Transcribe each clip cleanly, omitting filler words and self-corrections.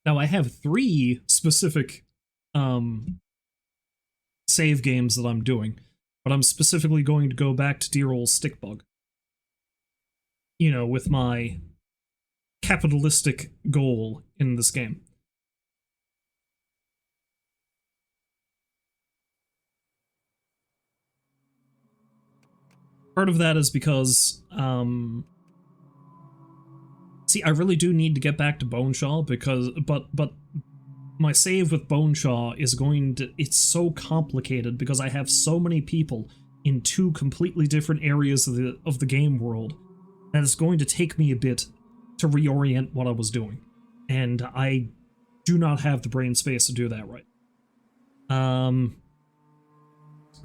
Now, I have 3 specific save games that I'm doing, but I'm specifically going to go back to dear old Stickbug. You know, with my capitalistic goal in this game. Part of that is because, see, I really do need to get back to Boneshaw because, but my save with Boneshaw is going to, it's so complicated because I have so many people in 2 completely different areas of the game world that it's going to take me a bit to reorient what I was doing. And I do not have the brain space to do that right.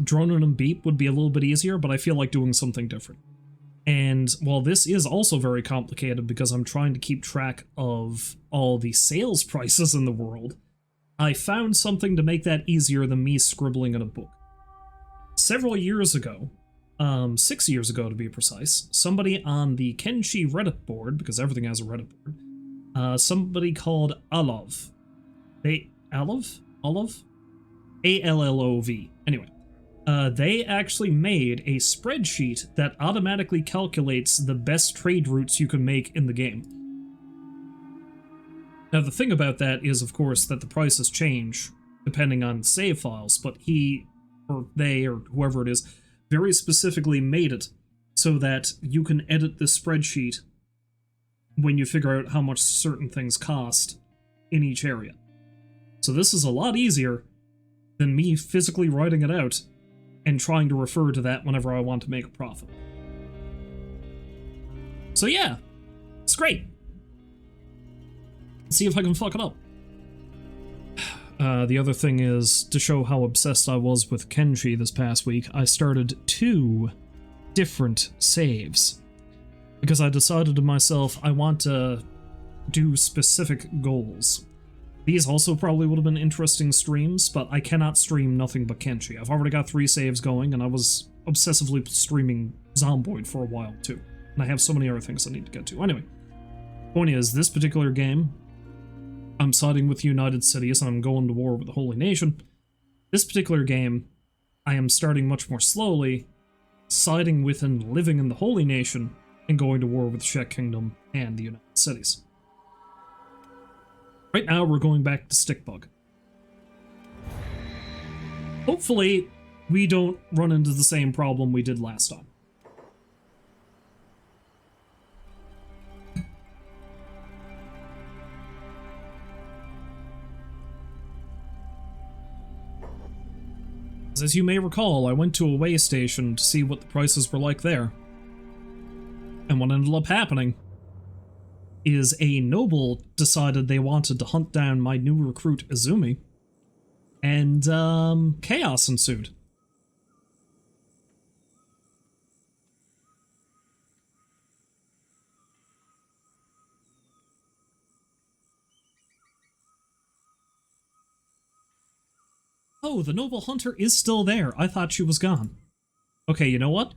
Droning and Beep would be a little bit easier, but I feel like doing something different. And while this is also very complicated because I'm trying to keep track of all the sales prices in the world, I found something to make that easier than me scribbling in a book. Several years ago, 6 years ago to be precise, somebody on the Kenshi Reddit board, because everything has a Reddit board, somebody called Allov. Allov? A-L-L-O-V. Anyway. They actually made a spreadsheet that automatically calculates the best trade routes you can make in the game. Now, the thing about that is, of course, that the prices change depending on save files, but he, or they, or whoever it is, very specifically made it so that you can edit the spreadsheet when you figure out how much certain things cost in each area. So this is a lot easier than me physically writing it out and trying to refer to that whenever I want to make a profit. So yeah, it's great. Let's see if I can fuck it up. The other thing is, to show how obsessed I was with Kenshi this past week, I started 2 different saves. Because I decided to myself, I want to do specific goals. These also probably would have been interesting streams, but I cannot stream nothing but Kenshi. I've already got 3 saves going, and I was obsessively streaming Zomboid for a while, too. And I have so many other things I need to get to. Anyway, point is, this particular game, I'm siding with the United Cities, and I'm going to war with the Holy Nation. This particular game, I am starting much more slowly, siding with and living in the Holy Nation, and going to war with the Czech Kingdom and the United Cities. Right now, we're going back to Stickbug. Hopefully, we don't run into the same problem we did last time. As you may recall, I went to a way station to see what the prices were like there. And what ended up happening is a noble decided they wanted to hunt down my new recruit, Izumi, and, chaos ensued. Oh, the noble hunter is still there. I thought she was gone. Okay, you know what?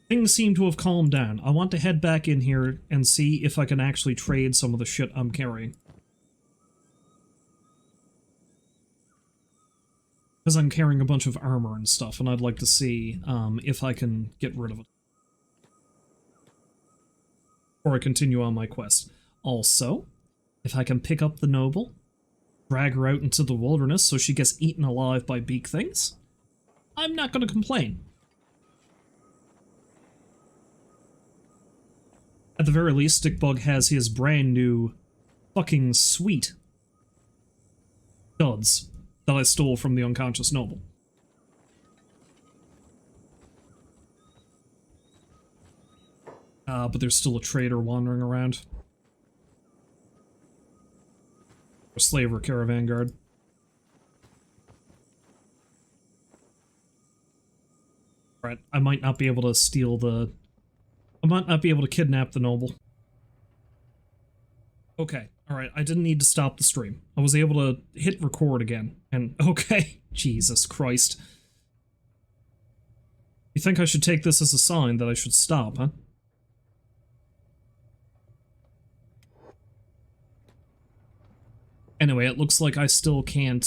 Things seem to have calmed down. I want to head back in here and see if I can actually trade some of the shit I'm carrying. Because I'm carrying a bunch of armor and stuff, and I'd like to see if I can get rid of it. Before I continue on my quest. Also, if I can pick up the noble, drag her out into the wilderness so she gets eaten alive by beak things, I'm not going to complain. At the very least, Stickbug has his brand new fucking sweet duds that I stole from the unconscious noble. But there's still a trader wandering around. A slaver caravan guard. Alright, I might not be able to steal the... I might not be able to kidnap the noble. Okay, alright, I didn't need to stop the stream. I was able to hit record again, and okay, Jesus Christ. You think I should take this as a sign that I should stop, huh? Anyway, it looks like I still can't,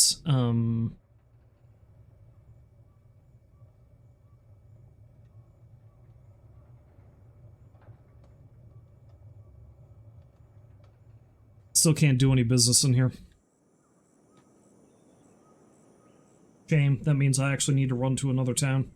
still can't do any business in here. Shame. That means I actually need to run to another town.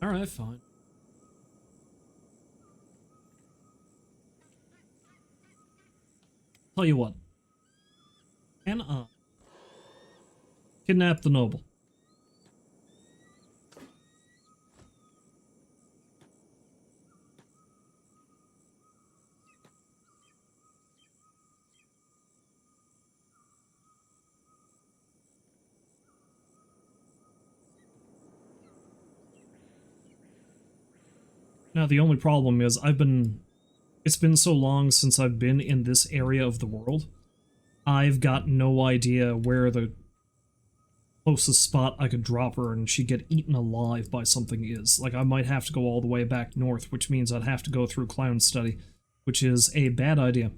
Alright, fine. Tell you what. Can I kidnap the noble? Now, the only problem is it's been so long since I've been in this area of the world. I've got no idea where the closest spot I could drop her and she'd get eaten alive by something is. Like, I might have to go all the way back north, which means I'd have to go through Clown Study, which is a bad idea.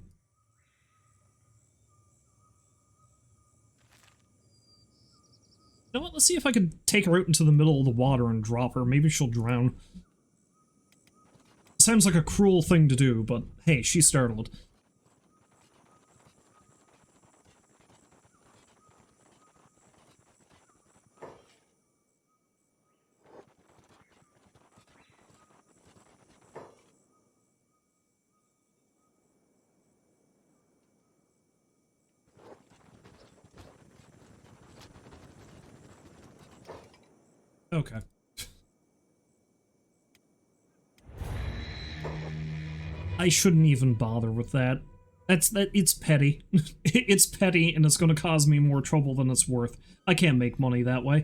You know what? Let's see if I could take her out into the middle of the water and drop her. Maybe she'll drown. Sounds like a cruel thing to do, but hey, she's startled. Okay. I shouldn't even bother with that. It's petty. It's petty, and it's gonna cause me more trouble than it's worth. I can't make money that way.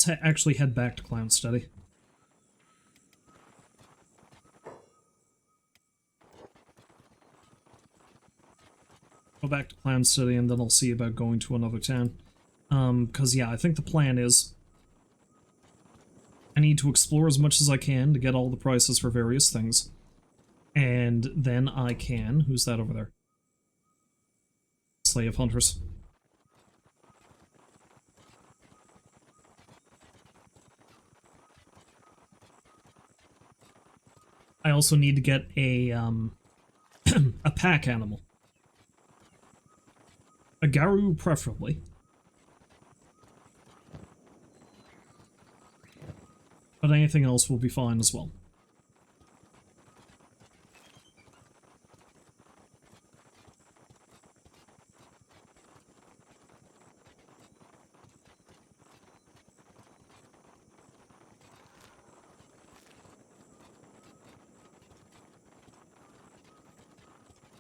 Let's actually head back to Clown Study. Go back to Clown Study, and then I'll see about going to another town. Because, yeah, I think the plan is I need to explore as much as I can to get all the prices for various things. And then I can... Who's that over there? Slave Hunters. I also need to get a, a pack animal. A Garu, preferably. But anything else will be fine as well.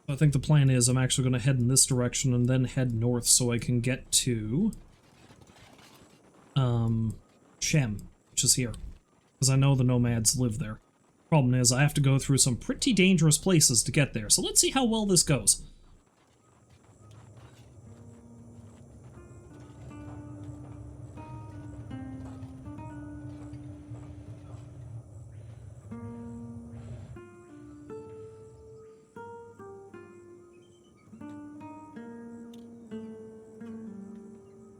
I think the plan is I'm actually going to head in this direction and then head north so I can get to Shem, which is here. Because I know the nomads live there. Problem is, I have to go through some pretty dangerous places to get there, so let's see how well this goes.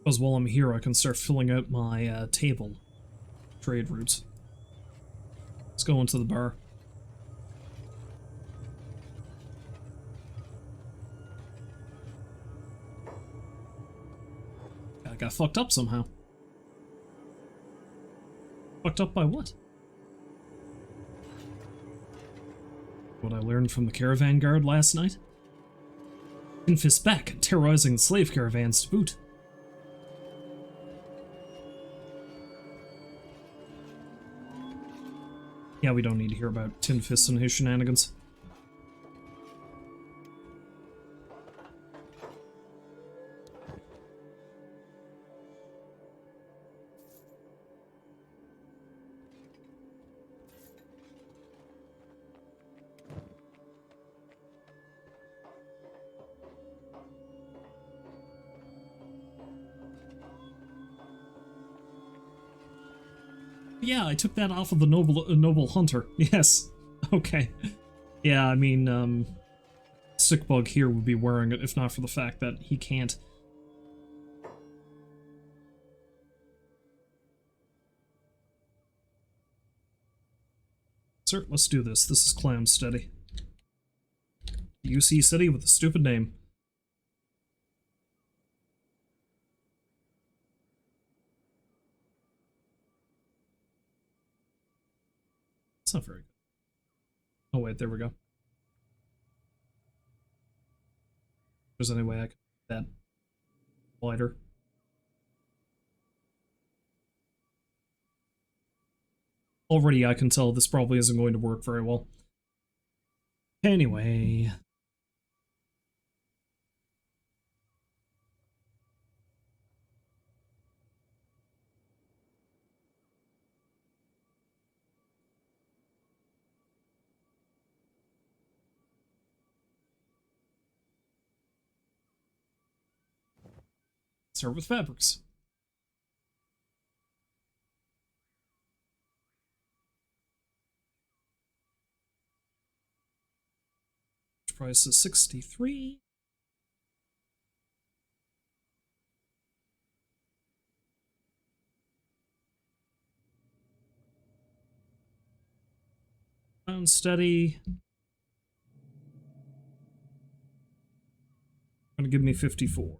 Because while I'm here, I can start filling out my table trade routes. Let's go into the bar. I got fucked up somehow. Fucked up by what? What I learned from the caravan guard last night? Infist back, terrorizing slave caravans to boot. Yeah, we don't need to hear about Tin Fist and his shenanigans. Yeah, I took that off of the Noble Hunter. Yes. Okay. Yeah, I mean, Stickbug here would be wearing it if not for the fact that he can't. Sir, let's do this. This is Clam Steady. UC City with a stupid name. It's not very good. Oh wait, there we go. If there's any way I can make that wider. Already I can tell this probably isn't going to work very well. Anyway. Start with fabrics. Price is 63. Pound steady. Gonna give me 54.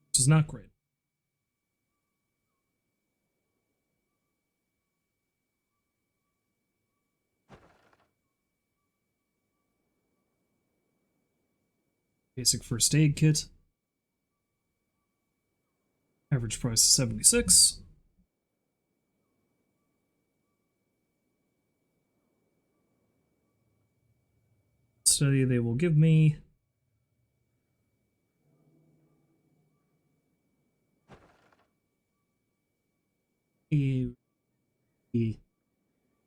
Which is not great. Basic first aid kit. Average price is 76. Study they will give me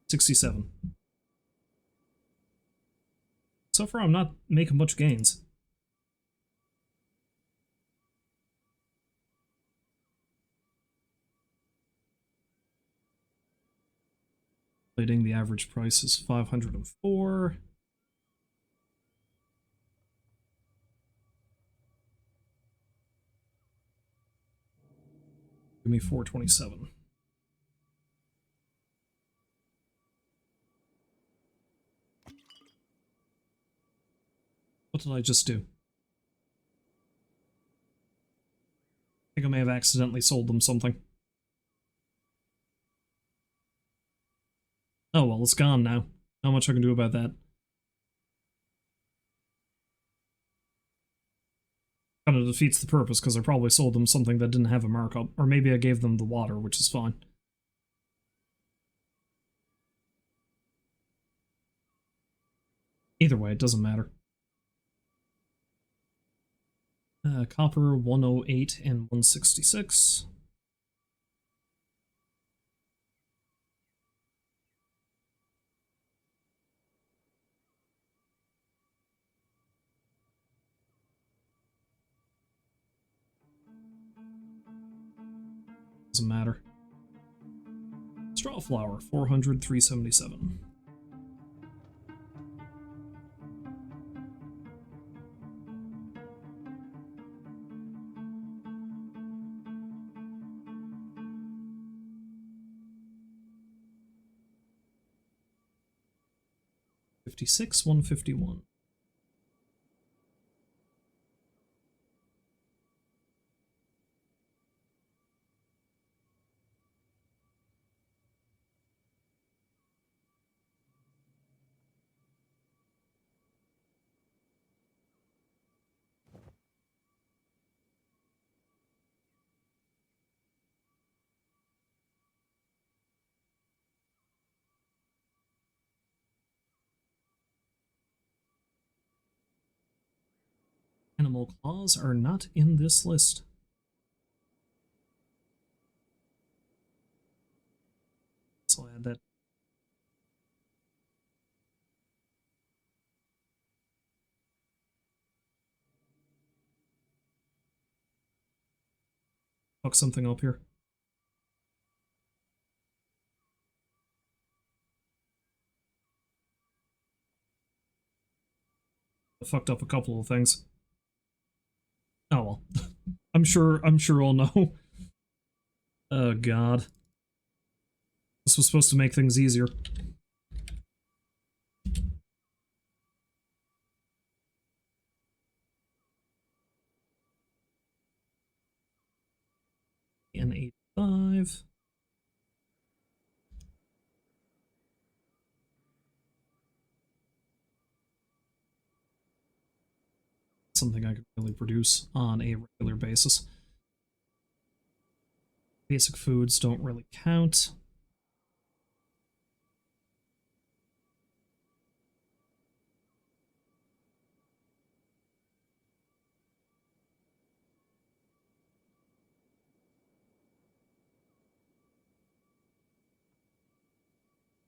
67. So far I'm not making much gains. Plating, the average price is 504. Give me 427. What did I just do? I think I may have accidentally sold them something. Oh well, it's gone now. Not much I can do about that. Kind of defeats the purpose because I probably sold them something that didn't have a markup. Or maybe I gave them the water, which is fine. Either way, it doesn't matter. Copper 108 and 166. Doesn't matter. Straw flour 400, 377. $56, 151. animal claws are not in this list. So I'll add that. Fuck something up here. I fucked up a couple of things. Oh well. I'm sure I'll know. Oh god. This was supposed to make things easier. N85. Something I could really produce on a regular basis. Basic foods don't really count.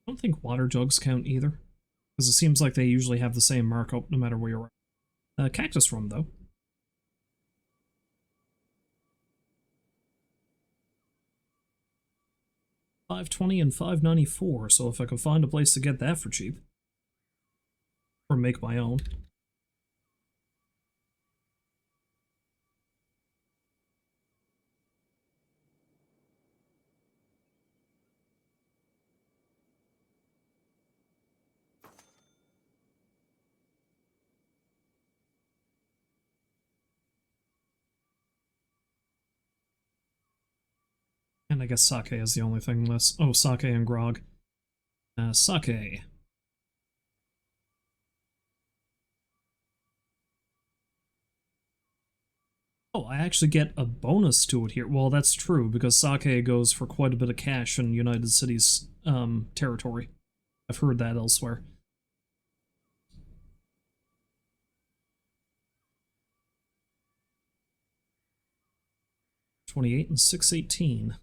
I don't think water jugs count either, because it seems like they usually have the same markup no matter where you're at. Cactus rum, though. 520 and 594, so if I can find a place to get that for cheap. Or make my own. And I guess sake is the only thing less. Oh, sake and grog. Sake. Oh, I actually get a bonus to it here. Well, that's true, because sake goes for quite a bit of cash in United Cities territory. I've heard that elsewhere. 28 and 618.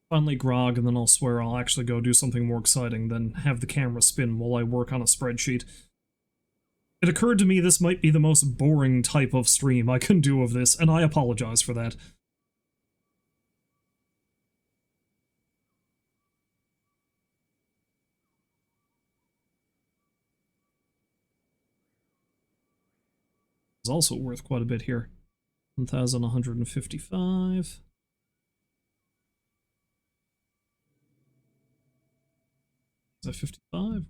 Finally grog, and then I'll swear I'll actually go do something more exciting than have the camera spin while I work on a spreadsheet. It occurred to me this might be the most boring type of stream I can do of this, and I apologize for that. It's also worth quite a bit here. 1,155. Is that 55?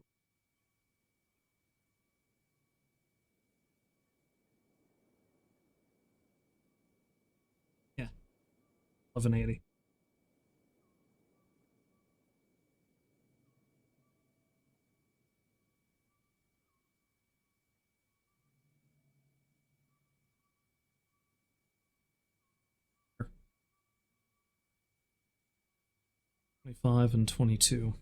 Yeah. 1180. Sure. 25 and 22.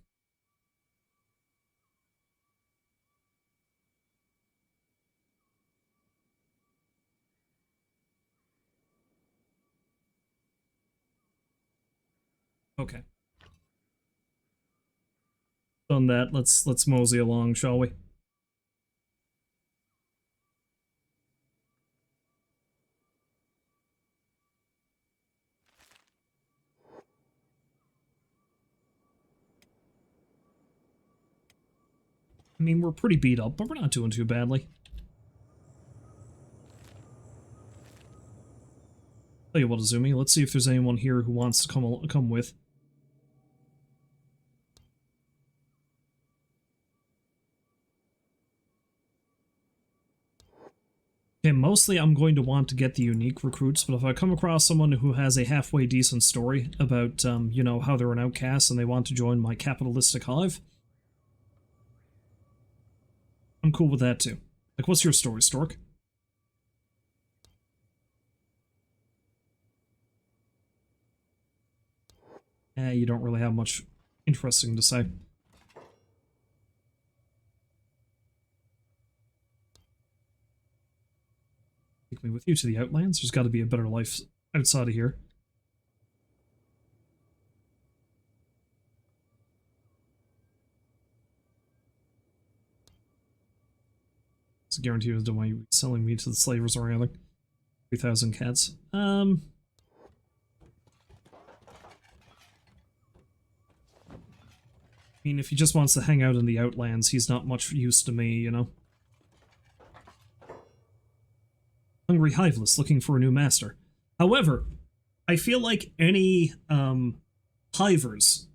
Okay. Done that. Let's mosey along, shall we? I mean, we're pretty beat up, but we're not doing too badly. Tell you what, Azumi, let's see if there's anyone here who wants to come with. Okay, mostly I'm going to want to get the unique recruits, but if I come across someone who has a halfway decent story about, you know, how they're an outcast and they want to join my capitalistic hive, I'm cool with that too. Like, what's your story, Stork? You don't really have much interesting to say. Take me with you to the Outlands. There's got to be a better life outside of here. It's a guarantee you don't want you selling me to the slavers or anything. 3,000 cats. I mean, if he just wants to hang out in the Outlands, he's not much use to me, you know? Hungry Hiveless looking for a new master. However, I feel like any, hivers...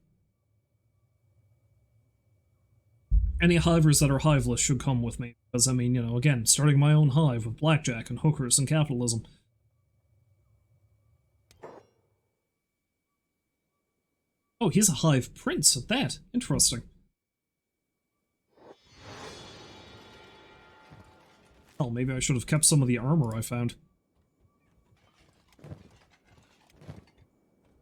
Any hivers that are hiveless should come with me. Because, I mean, you know, again, starting my own hive with blackjack and hookers and capitalism. Oh, he's a hive prince at that. Interesting. Oh, maybe I should have kept some of the armor I found.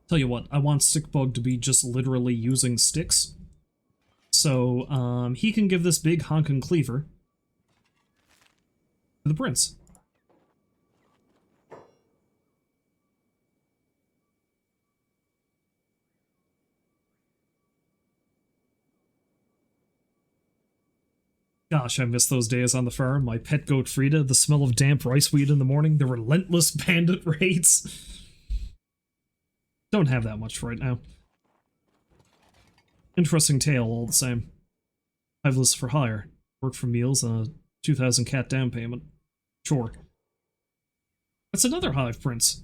Tell you what, I want Stickbug to be just literally using sticks. So, he can give this big honkin' cleaver to the prince. Gosh, I miss those days on the farm. My pet goat Frida, the smell of damp rice weed in the morning, the relentless bandit raids. Don't have that much right now. Interesting tale, all the same. Hiveless for hire. Work for meals and a 2,000 cat down payment. Sure. That's another hive prince.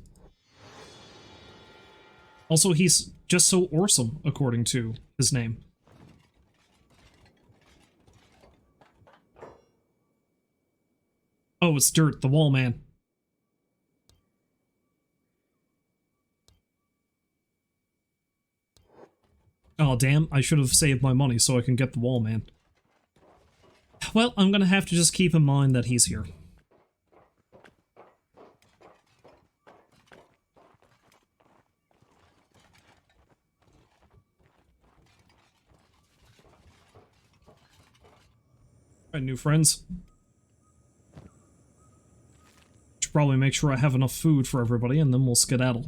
Also, he's just so awesome, according to his name. Oh, it's Dirt, the wall man. Oh, damn, I should have saved my money so I can get the wall man. Well, I'm gonna have to just keep in mind that he's here. Alright, new friends. Should probably make sure I have enough food for everybody, and then we'll skedaddle.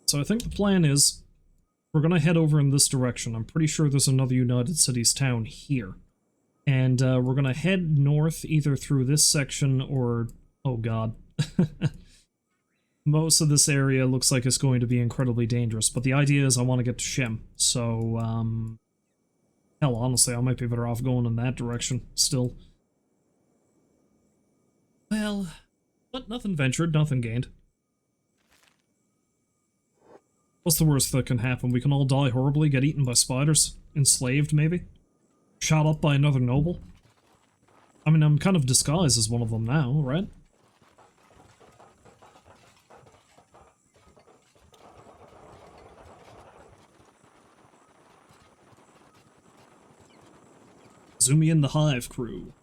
So I think the plan is, we're gonna head over in this direction. I'm pretty sure there's another United Cities town here. And we're gonna head north either through this section or... oh god. Most of this area looks like it's going to be incredibly dangerous, but the idea is I want to get to Shem, so, hell, honestly, I might be better off going in that direction, still. Well, but nothing ventured, nothing gained. What's the worst that can happen? We can all die horribly, get eaten by spiders, enslaved, maybe? Shot up by another noble? I mean, I'm kind of disguised as one of them now, right? Zumi and the Hive crew.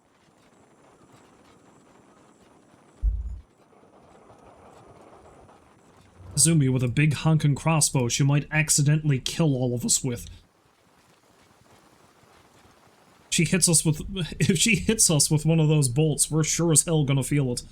Zumi with a big honkin' crossbow she might accidentally kill all of us with. She hits us with... if she hits us with one of those bolts, we're sure as hell gonna feel it.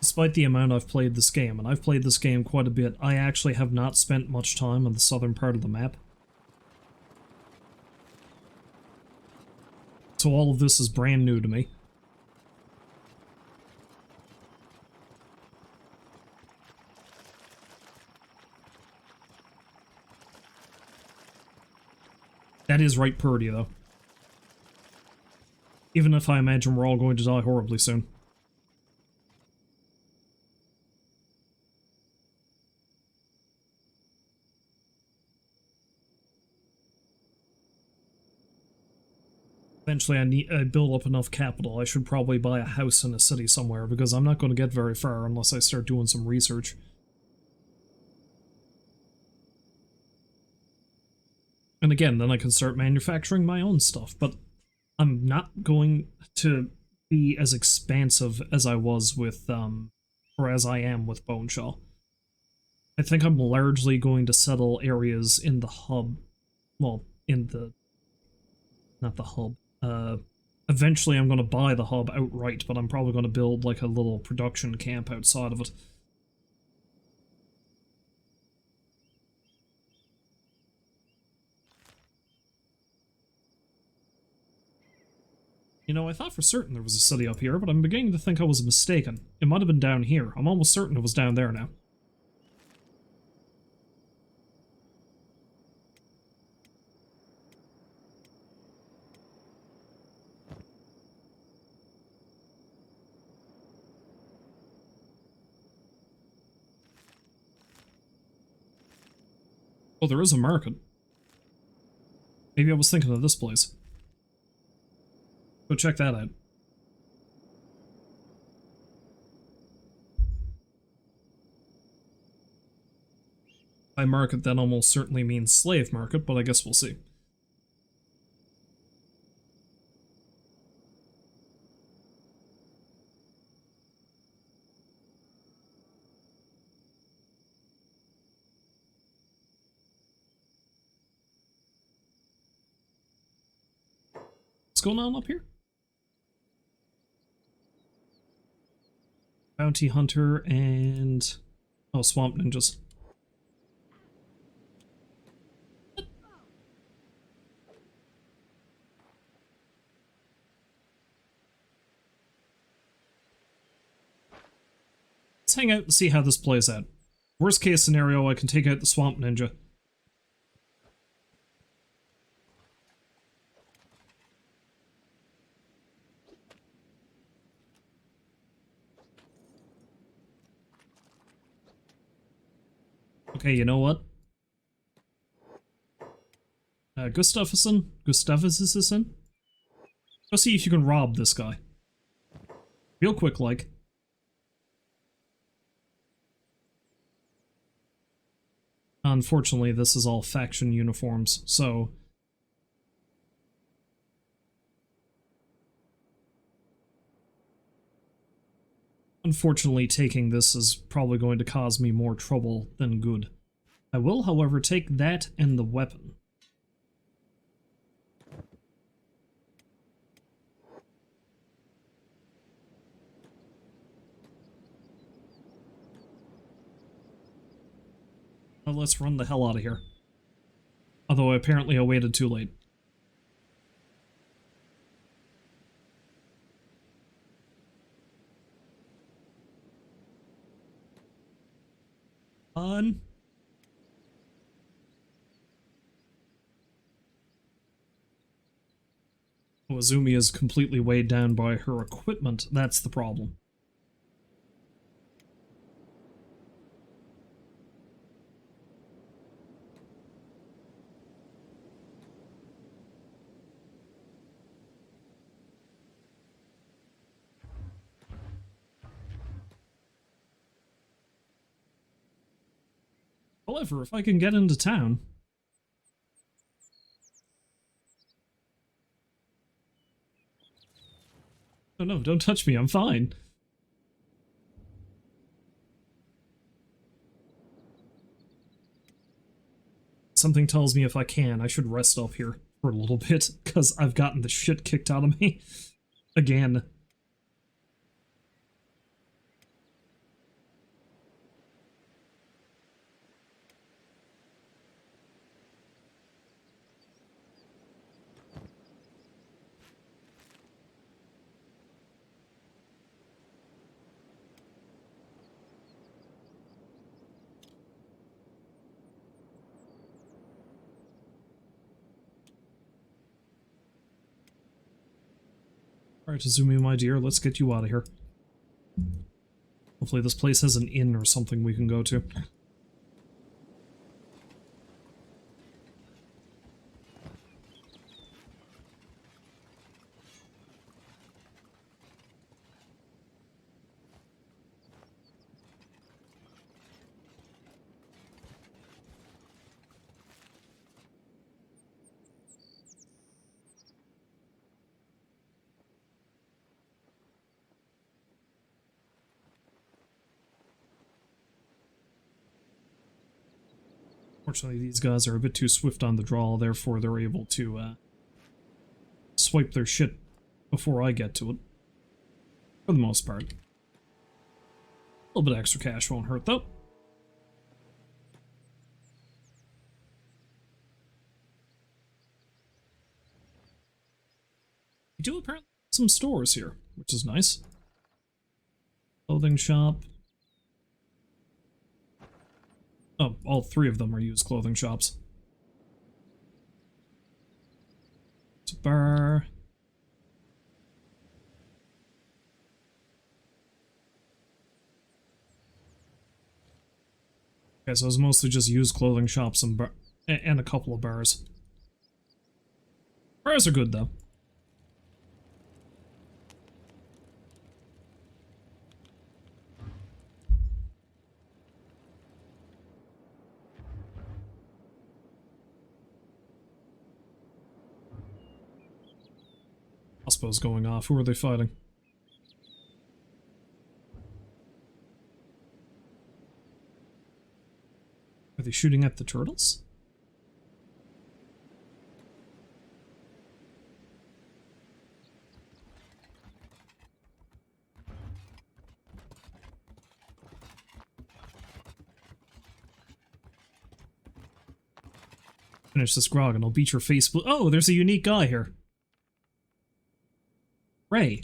Despite the amount I've played this game, and I've played this game quite a bit, I actually have not spent much time on the southern part of the map. So all of this is brand new to me. That is right purdy, though. Even if I imagine we're all going to die horribly soon. Eventually I build up enough capital. I should probably buy a house in a city somewhere, because I'm not going to get very far unless I start doing some research. And again, then I can start manufacturing my own stuff, but I'm not going to be as expansive as I was with, or as I am with Boneshaw. I think I'm largely going to settle areas in the hub, well, in the, not the hub, eventually I'm going to buy the hub outright, but I'm probably going to build like a little production camp outside of it. You know, I thought for certain there was a city up here, but I'm beginning to think I was mistaken. It might have been down here. I'm almost certain it was down there now. Oh, there is a market. Maybe I was thinking of this place. Go check that out. By market, that almost certainly means slave market, but I guess we'll see. What's going on up here? Bounty Hunter and... oh, Swamp Ninjas. Let's hang out and see how this plays out. Worst case scenario, I can take out the Swamp Ninja. Okay, you know what? Gustafsson? Go see if you can rob this guy. Real quick, like. Unfortunately, this is all faction uniforms, so... unfortunately, taking this is probably going to cause me more trouble than good. I will, however, take that and the weapon. Now let's run the hell out of here. Although apparently I waited too late. On. Oh, Azumi is completely weighed down by her equipment. That's the problem. However, if I can get into town... oh no, don't touch me, I'm fine. Something tells me if I can, I should rest up here for a little bit, because I've gotten the shit kicked out of me. Again. Alright, Azumi, my dear, let's get you out of here. Hopefully this place has an inn or something we can go to. Fortunately, these guys are a bit too swift on the draw, therefore they're able to swipe their shit before I get to it. For the most part. A little bit of extra cash won't hurt, though. We do apparently have some stores here, which is nice. Clothing shop. Oh, all three of them are used clothing shops. It's a bar. Okay, so it's mostly just used clothing shops and a couple of bars. Bars are good, though. Crossbows going off. Who are they fighting? Are they shooting at the turtles? Finish this grog and I'll beat your face blue. Oh, there's a unique guy here. Ray.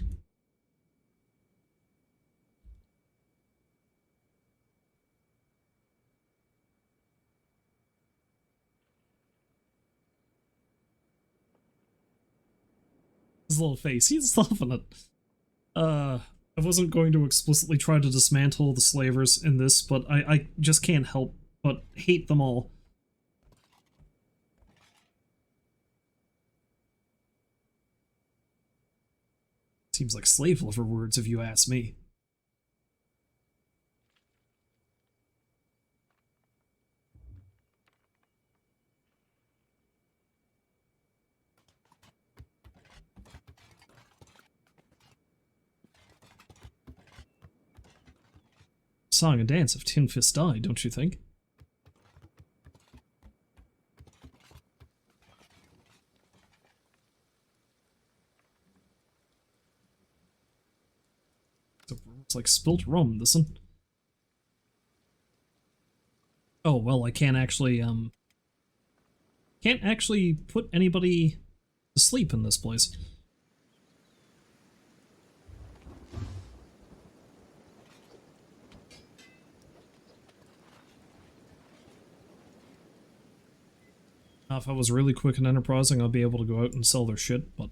His little face, he's laughing at. I wasn't going to explicitly try to dismantle the slavers in this, but I just can't help but hate them all. Seems like slave lover words if you ask me. Song and dance if Tin Fist died, don't you think? It's like spilt rum, listen. Oh, well, I can't actually put anybody to sleep in this place. Now, if I was really quick and enterprising, I'd be able to go out and sell their shit, but...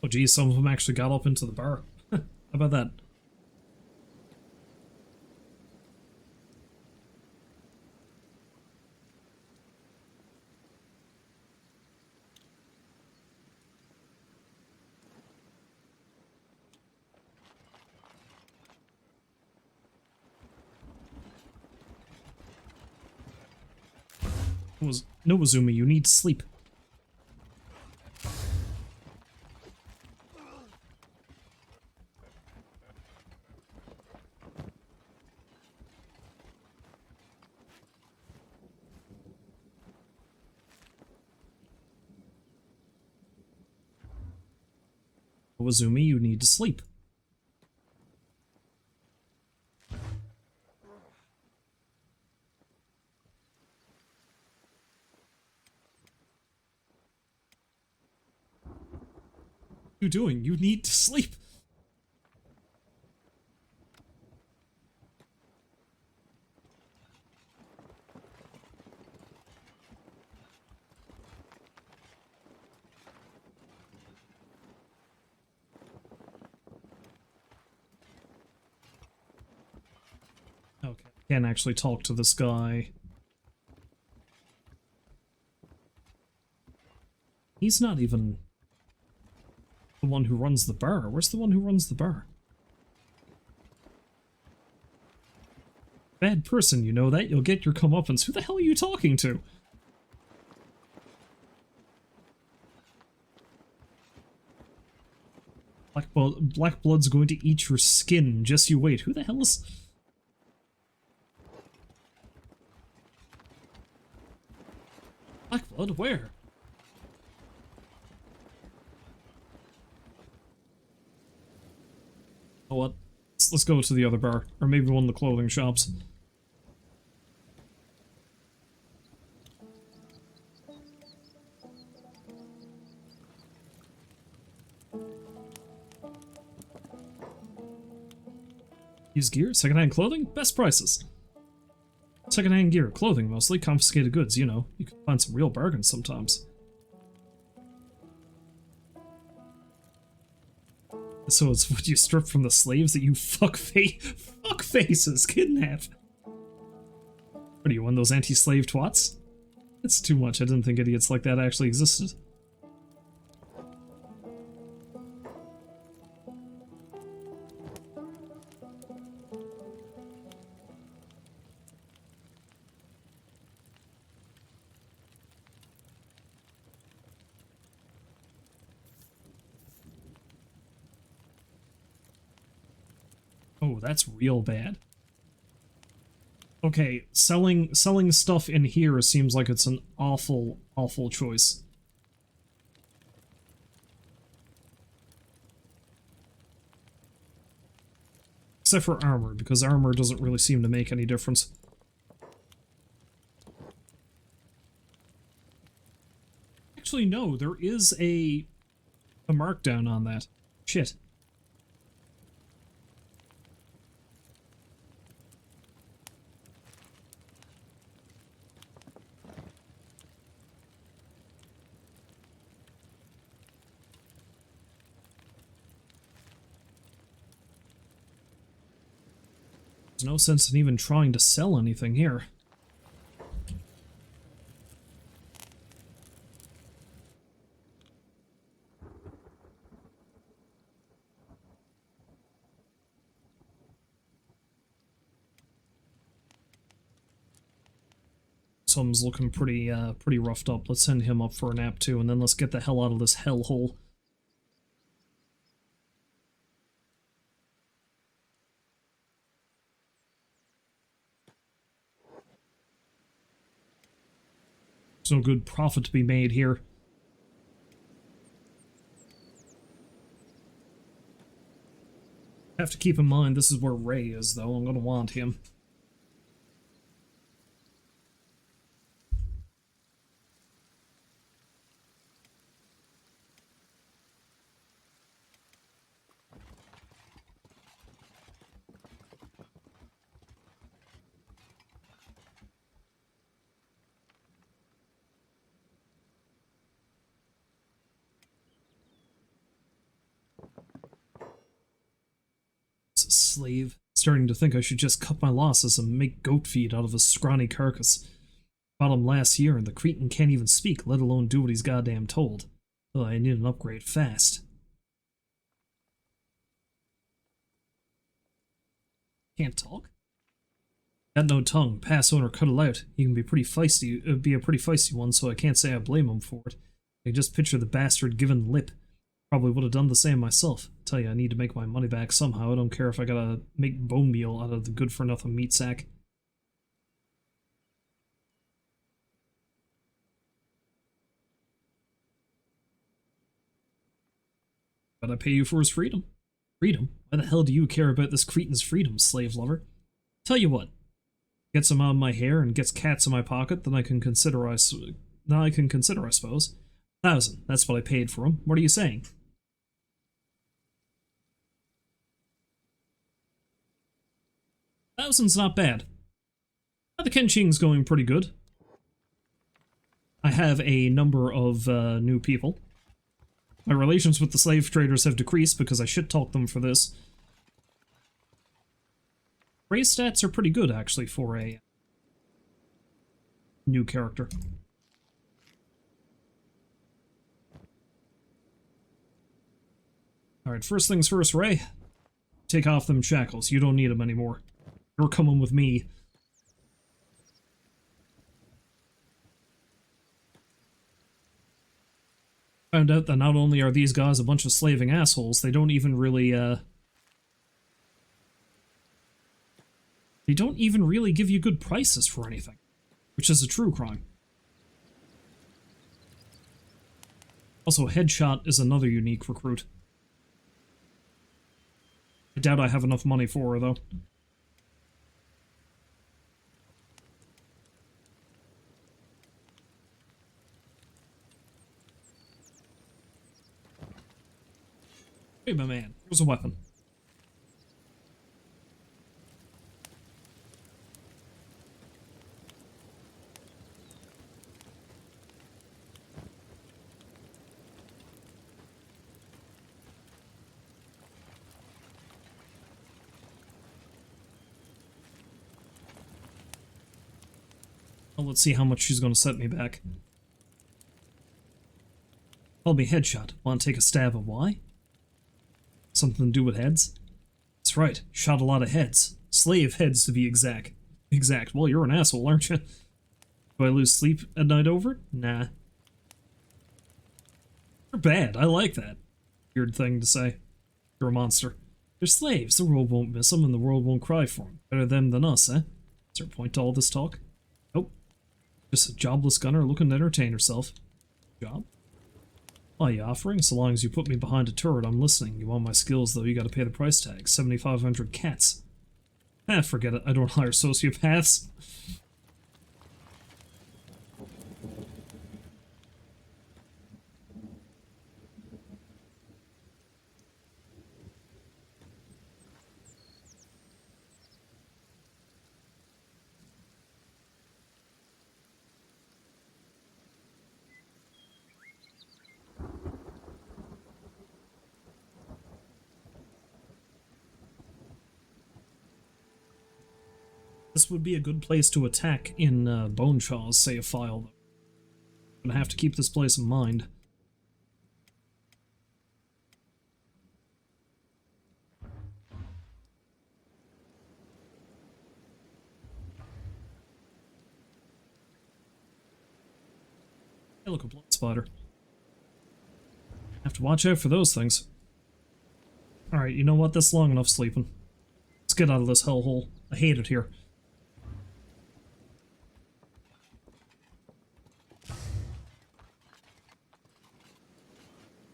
Oh geez, some of them actually got up into the bar. How about that? Nobuzumi, you need sleep. Nobuzumi, you need to sleep. What are you doing? You need to sleep. Okay, can't actually talk to this guy. He's not even the one who runs the bar. Where's the one who runs the bar? Bad person, you know that? You'll get your comeuppance. Who the hell are you talking to? Black blood's going to eat your skin. Just you wait. Who the hell is... Black blood? Where? Oh, what? Let's go to the other bar. Or maybe one of the clothing shops. Used gear? Secondhand clothing? Best prices. Secondhand gear, clothing mostly, confiscated goods, you know. You can find some real bargains sometimes. So it's what you strip from the slaves that you fuckfaces kidnap. What are you, one of those anti-slave twats? It's too much, I didn't think idiots like that actually existed. Oh, that's real bad. Okay, selling stuff in here seems like it's an awful choice. Except for armor, because armor doesn't really seem to make any difference. Actually, no, there is a markdown on that. Shit. There's no sense in even trying to sell anything here. Something's looking pretty roughed up. Let's send him up for a nap too, and then let's get the hell out of this hellhole. There's no good profit to be made here. Have to keep in mind this is where Ray is, though. I'm gonna want him. Slave. Starting to think I should just cut my losses and make goat feed out of his scrawny carcass. Bought him last year, and the cretin can't even speak, let alone do what he's goddamn told. Oh, I need an upgrade fast. Can't talk? Got no tongue. Pass owner cut it out. He can be pretty feisty, be a pretty feisty one, so I can't say I blame him for it. I can just picture the bastard giving lip. Probably would have done the same myself. Tell you, I need to make my money back somehow. I don't care if I gotta make bone meal out of the good-for-nothing meat sack. But I pay you for his freedom. Freedom? Why the hell do you care about this cretin's freedom, slave lover? Tell you what. Gets him out of my hair and gets cats in my pocket, then I can consider, I suppose. 1,000. That's what I paid for him. What are you saying? 1,000's not bad. The Kenshing's going pretty good. I have a number of new people. My relations with the slave traders have decreased because I shit-talked them for this. Raise stats are pretty good, actually, for a new character. Alright, first things first, Ray. Take off them shackles. You don't need them anymore. You're coming with me. Found out that not only are these guys a bunch of slaving assholes, they don't even really, they don't even really give you good prices for anything. Which is a true crime. Also, Headshot is another unique recruit. I doubt I have enough money for her, though. Hey, my man, here's a weapon. Well, let's see how much she's going to set me back. Call me Headshot. Want to take a stab at why? Something to do with heads? That's right, shot a lot of heads. Slave heads, to be exact. Well, you're an asshole, aren't you? Do I lose sleep at night over it? Nah. You're bad, I like that. Weird thing to say. You're a monster. They're slaves, the world won't miss them and the world won't cry for them. Better them than us, eh? Is there a point to all this talk? Nope. Just a jobless gunner looking to entertain herself. Job? Why are you offering? So long as you put me behind a turret, I'm listening. You want my skills, though, you gotta pay the price tag. 7,500 cats. Ah, forget it. I don't hire sociopaths. This would be a good place to attack in Boneshaw's save file, though. I'm gonna have to keep this place in mind. Hey, look, a blood spider. Have to watch out for those things. Alright, you know what? That's long enough sleeping. Let's get out of this hellhole. I hate it here.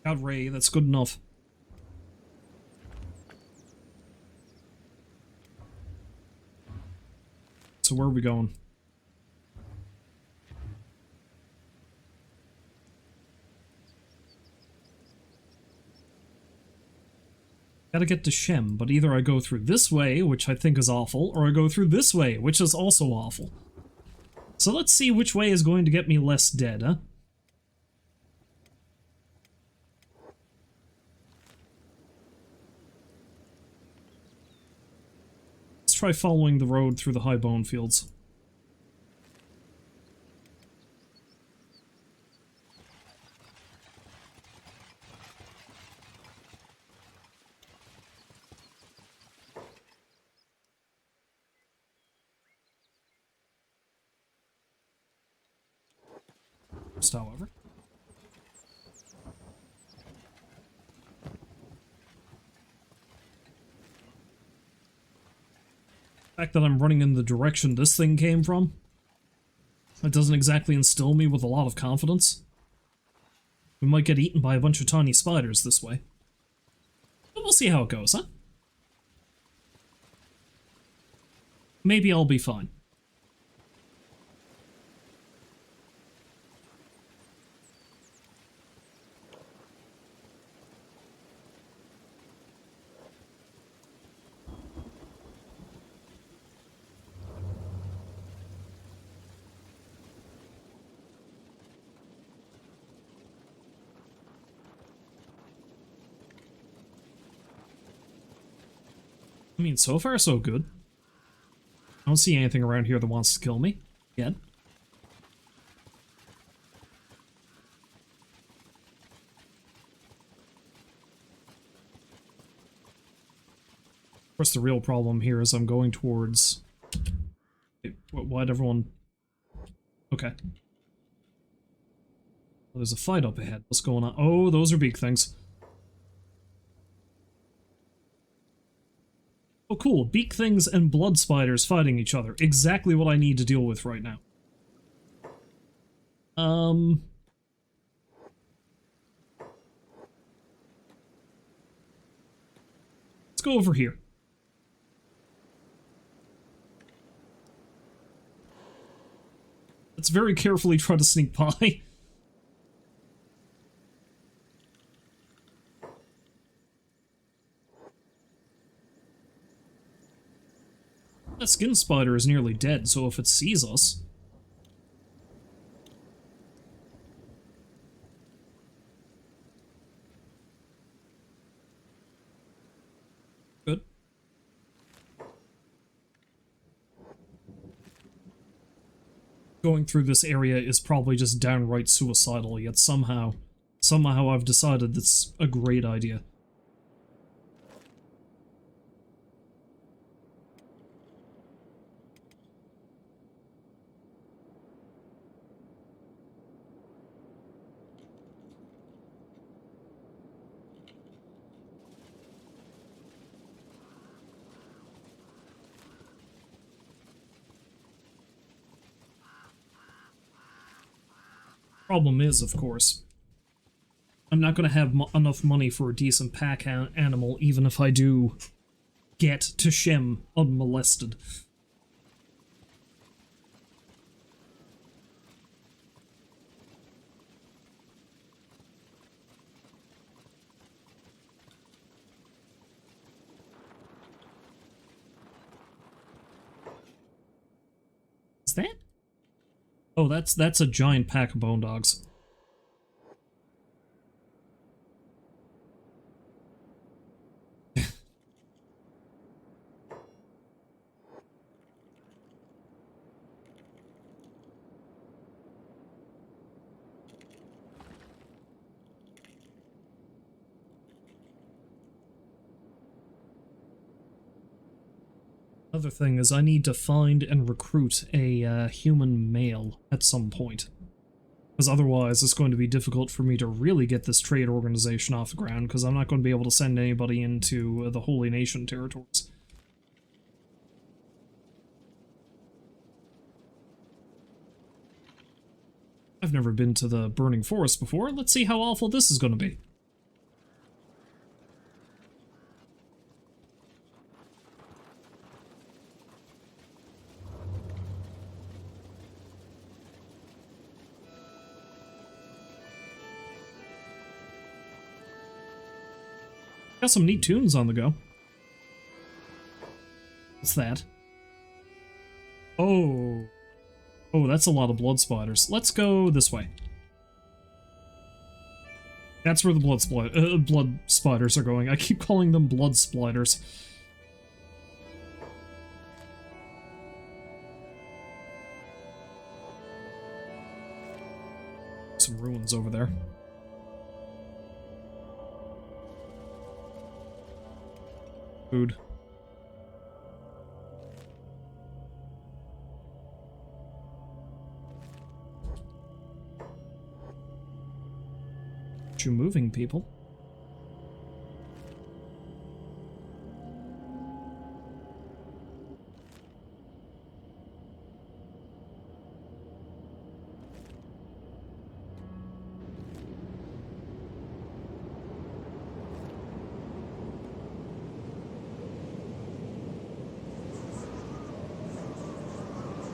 God, Ray, that's good enough. So where are we going? Gotta get to Shem, but either I go through this way, which I think is awful, or I go through this way, which is also awful. So let's see which way is going to get me less dead, huh? Let's try following the road through the high bone fields. However, the fact that I'm running in the direction this thing came from, that doesn't exactly instill me with a lot of confidence. We might get eaten by a bunch of tiny spiders this way. But we'll see how it goes, huh? Maybe I'll be fine. I mean, so far so good. I don't see anything around here that wants to kill me yet. Of course, the real problem here is I'm going towards... Why'd everyone... Okay. Well, there's a fight up ahead. What's going on? Oh, those are beak things. Oh, cool. Beak things and blood spiders fighting each other. Exactly what I need to deal with right now. Let's go over here. Let's very carefully try to sneak by. That skin spider is nearly dead, so if it sees us... Good. Going through this area is probably just downright suicidal, yet somehow I've decided that's a great idea. Problem is, of course, I'm not going to have enough money for a decent pack animal, even if I do get to Shem unmolested. Is that? Oh, that's a giant pack of bone dogs. Other thing is I need to find and recruit a human male at some point. Because otherwise it's going to be difficult for me to really get this trade organization off the ground, because I'm not going to be able to send anybody into the Holy Nation territories. I've never been to the Burning Forest before. Let's see how awful this is going to be. Got some neat tunes on the go. What's that? Oh. Oh, that's a lot of blood spiders. Let's go this way. That's where the blood spiders are going. I keep calling them blood spliders. Some ruins over there. Food. You moving, people?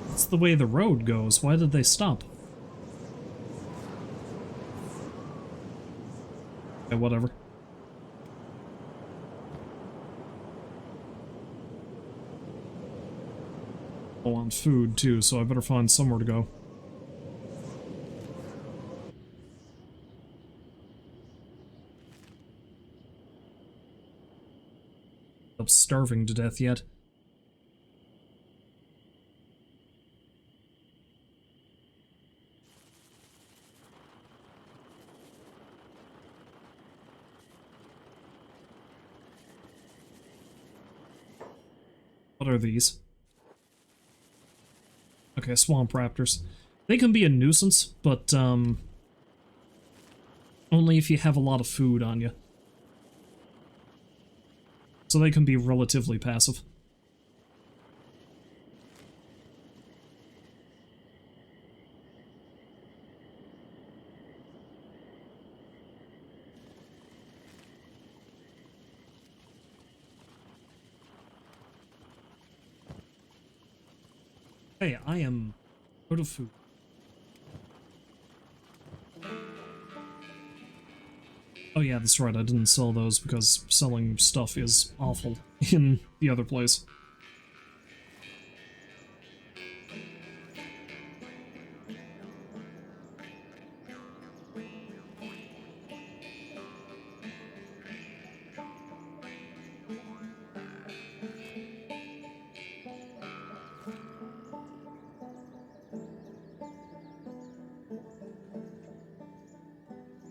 That's the way the road goes. Why did they stop? Okay, whatever. I want food too, so I better find somewhere to go. I'm starving to death yet. What are these? Okay, swamp raptors. They can be a nuisance, but only if you have a lot of food on you. So they can be relatively passive. Hey, I am out of food. Oh yeah, that's right, I didn't sell those because selling stuff is awful in the other place.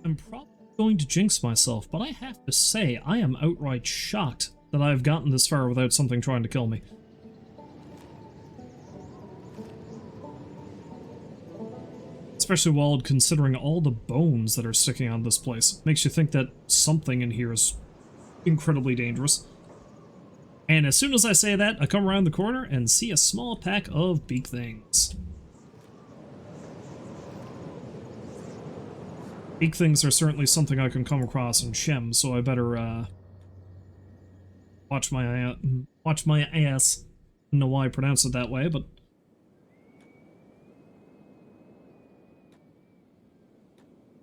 I'm probably going to jinx myself, but I have to say, I am outright shocked that I've gotten this far without something trying to kill me. Especially while considering all the bones that are sticking on this place. Makes you think that something in here is incredibly dangerous. And as soon as I say that, I come around the corner and see a small pack of beak things. Beak things are certainly something I can come across in Shem, so I better watch my ass. I don't know why I pronounce it that way, but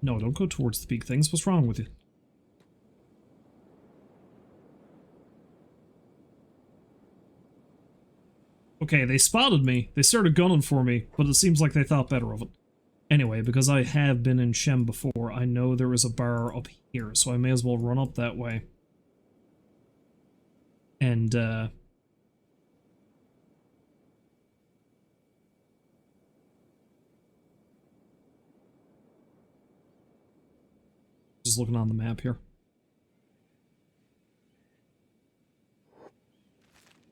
no, don't go towards the beak things. What's wrong with you? Okay, they spotted me. They started gunning for me, but it seems like they thought better of it. Anyway, because I have been in Shem before, I know there is a bar up here, so I may as well run up that way. And, just looking on the map here.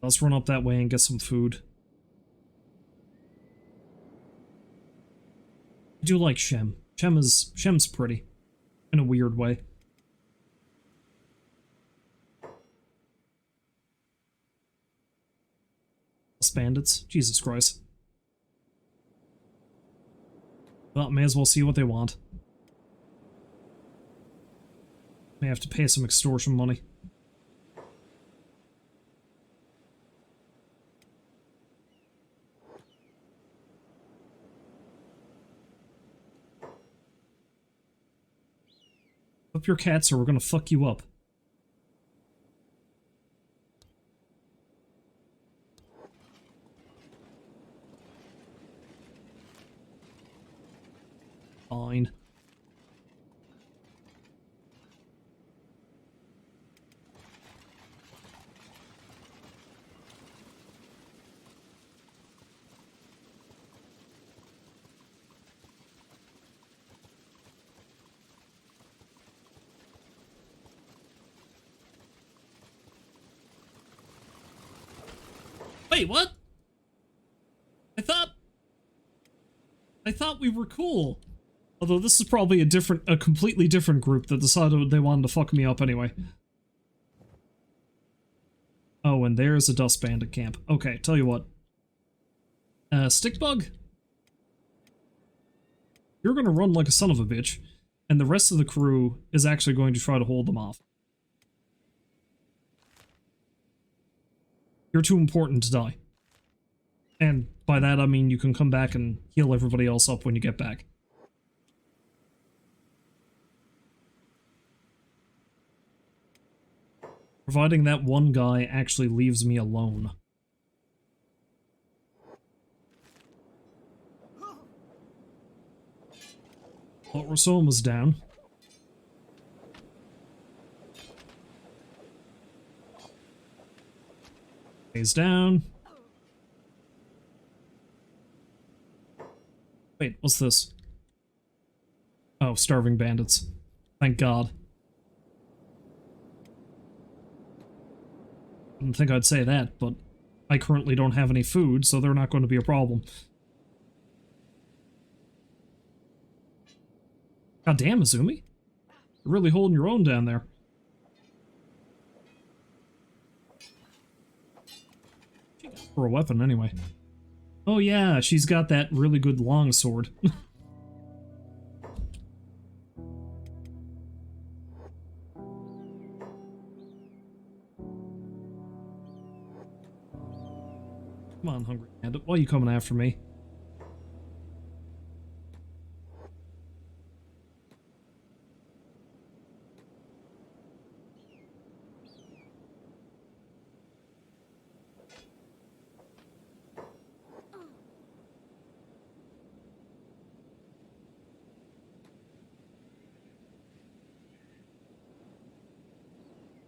Let's run up that way and get some food. I do like Shem. Shem's pretty. In a weird way. Bandits? Jesus Christ. Well, may as well see what they want. May have to pay some extortion money. Up your cats or we're gonna fuck you up. Fine. Wait, what? I thought we were cool. Although this is probably a completely different group that decided they wanted to fuck me up anyway. Oh, and there's a dust bandit camp. Okay, tell you what. Stickbug? You're gonna run like a son of a bitch, and the rest of the crew is actually going to try to hold them off. You're too important to die. And by that I mean you can come back and heal everybody else up when you get back. Providing that one guy actually leaves me alone. Well, Rasoma's down. He's down. Wait, what's this? Oh, starving bandits. Thank God. Didn't think I'd say that, but I currently don't have any food, so they're not going to be a problem. God damn, Izumi. You're really holding your own down there. She got for a weapon, anyway. Oh yeah, she's got that really good long sword. Come on, hungry bandit. Why are you coming after me?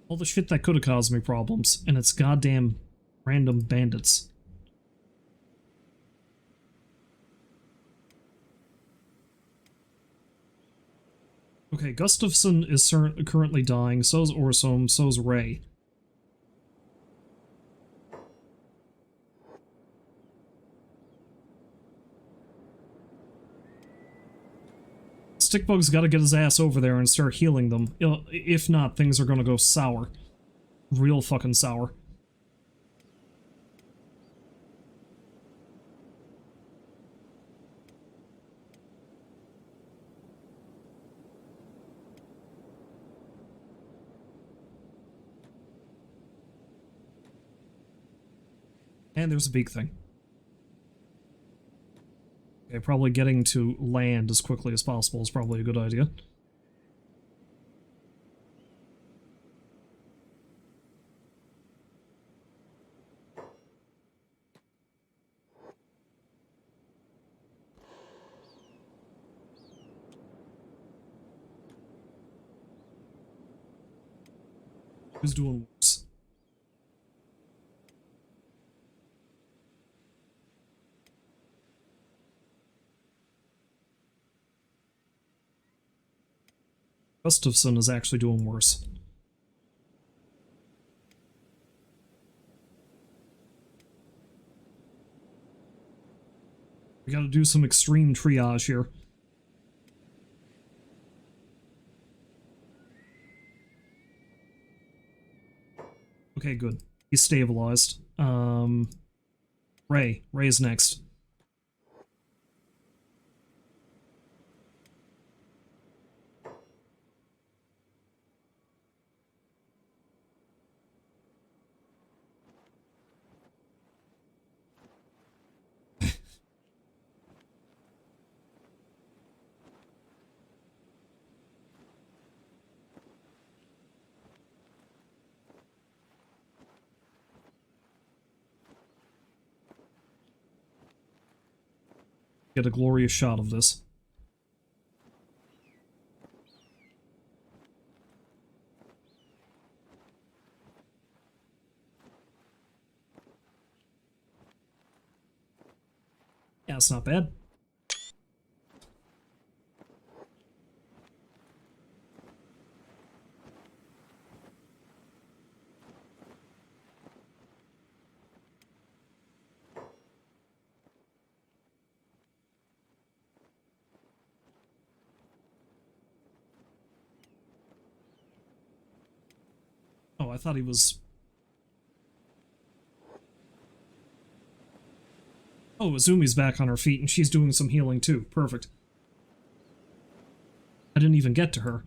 All the shit that could have caused me problems, and it's goddamn random bandits. Okay, Gustafsson is currently dying, so's Orsom, so's Ray. Stickbug's gotta get his ass over there and start healing them. If not, things are gonna go sour. Real fucking sour. And there's a beak thing. Okay, probably getting to land as quickly as possible is probably a good idea. Who's doing worse? Gustafsson is actually doing worse. We gotta do some extreme triage here. Okay, good. He's stabilized. Ray's next. Get a glorious shot of this. Yeah, it's not bad. Oh, I thought he was... Oh, Izumi's back on her feet, and she's doing some healing too. Perfect. I didn't even get to her.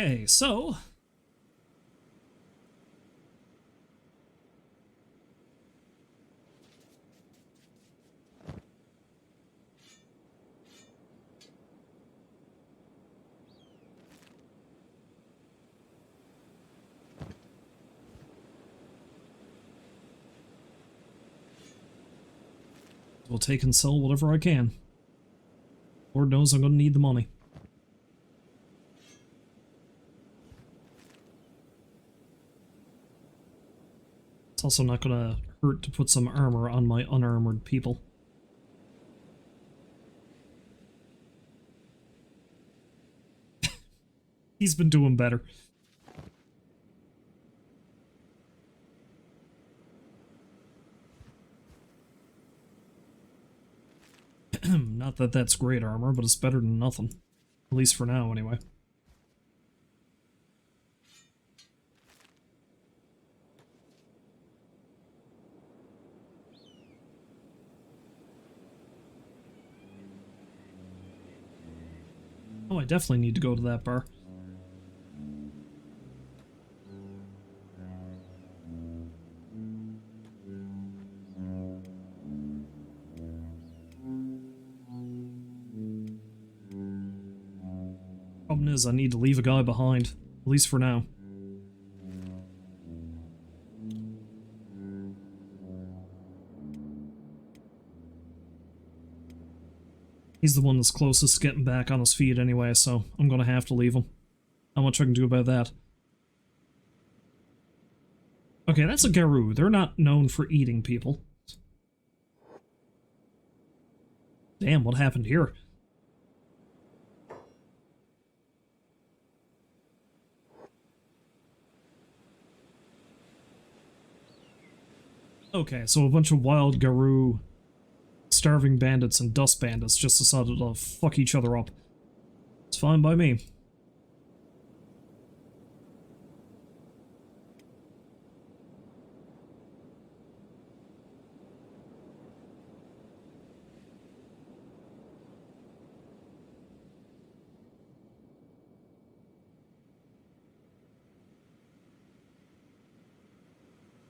Okay, so... We'll take and sell whatever I can. Lord knows I'm gonna need the money. It's also not gonna hurt to put some armor on my unarmored people. He's been doing better. Not that that's great armor, but it's better than nothing. At least for now, anyway. Oh, I definitely need to go to that bar. Problem is, I need to leave a guy behind, at least for now. He's the one that's closest to getting back on his feet anyway, so I'm gonna have to leave him. Not much I can do about that. Okay, that's a Garou. They're not known for eating people. Damn, what happened here? Okay, so a bunch of wild Garou, starving bandits, and dust bandits just decided to fuck each other up. It's fine by me.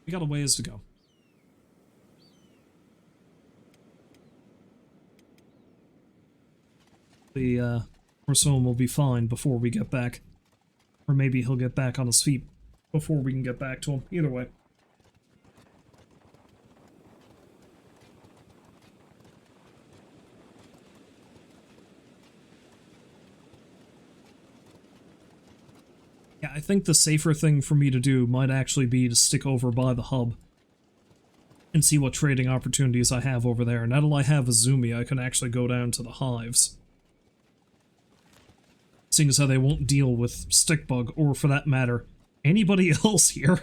We got a ways to go. The Orson will be fine before we get back. Or maybe he'll get back on his feet before we can get back to him. Either way. Yeah, I think the safer thing for me to do might actually be to stick over by the hub and see what trading opportunities I have over there. Now that I have Azumi, I can actually go down to the hives. Seeing as how they won't deal with Stickbug, or for that matter, anybody else here.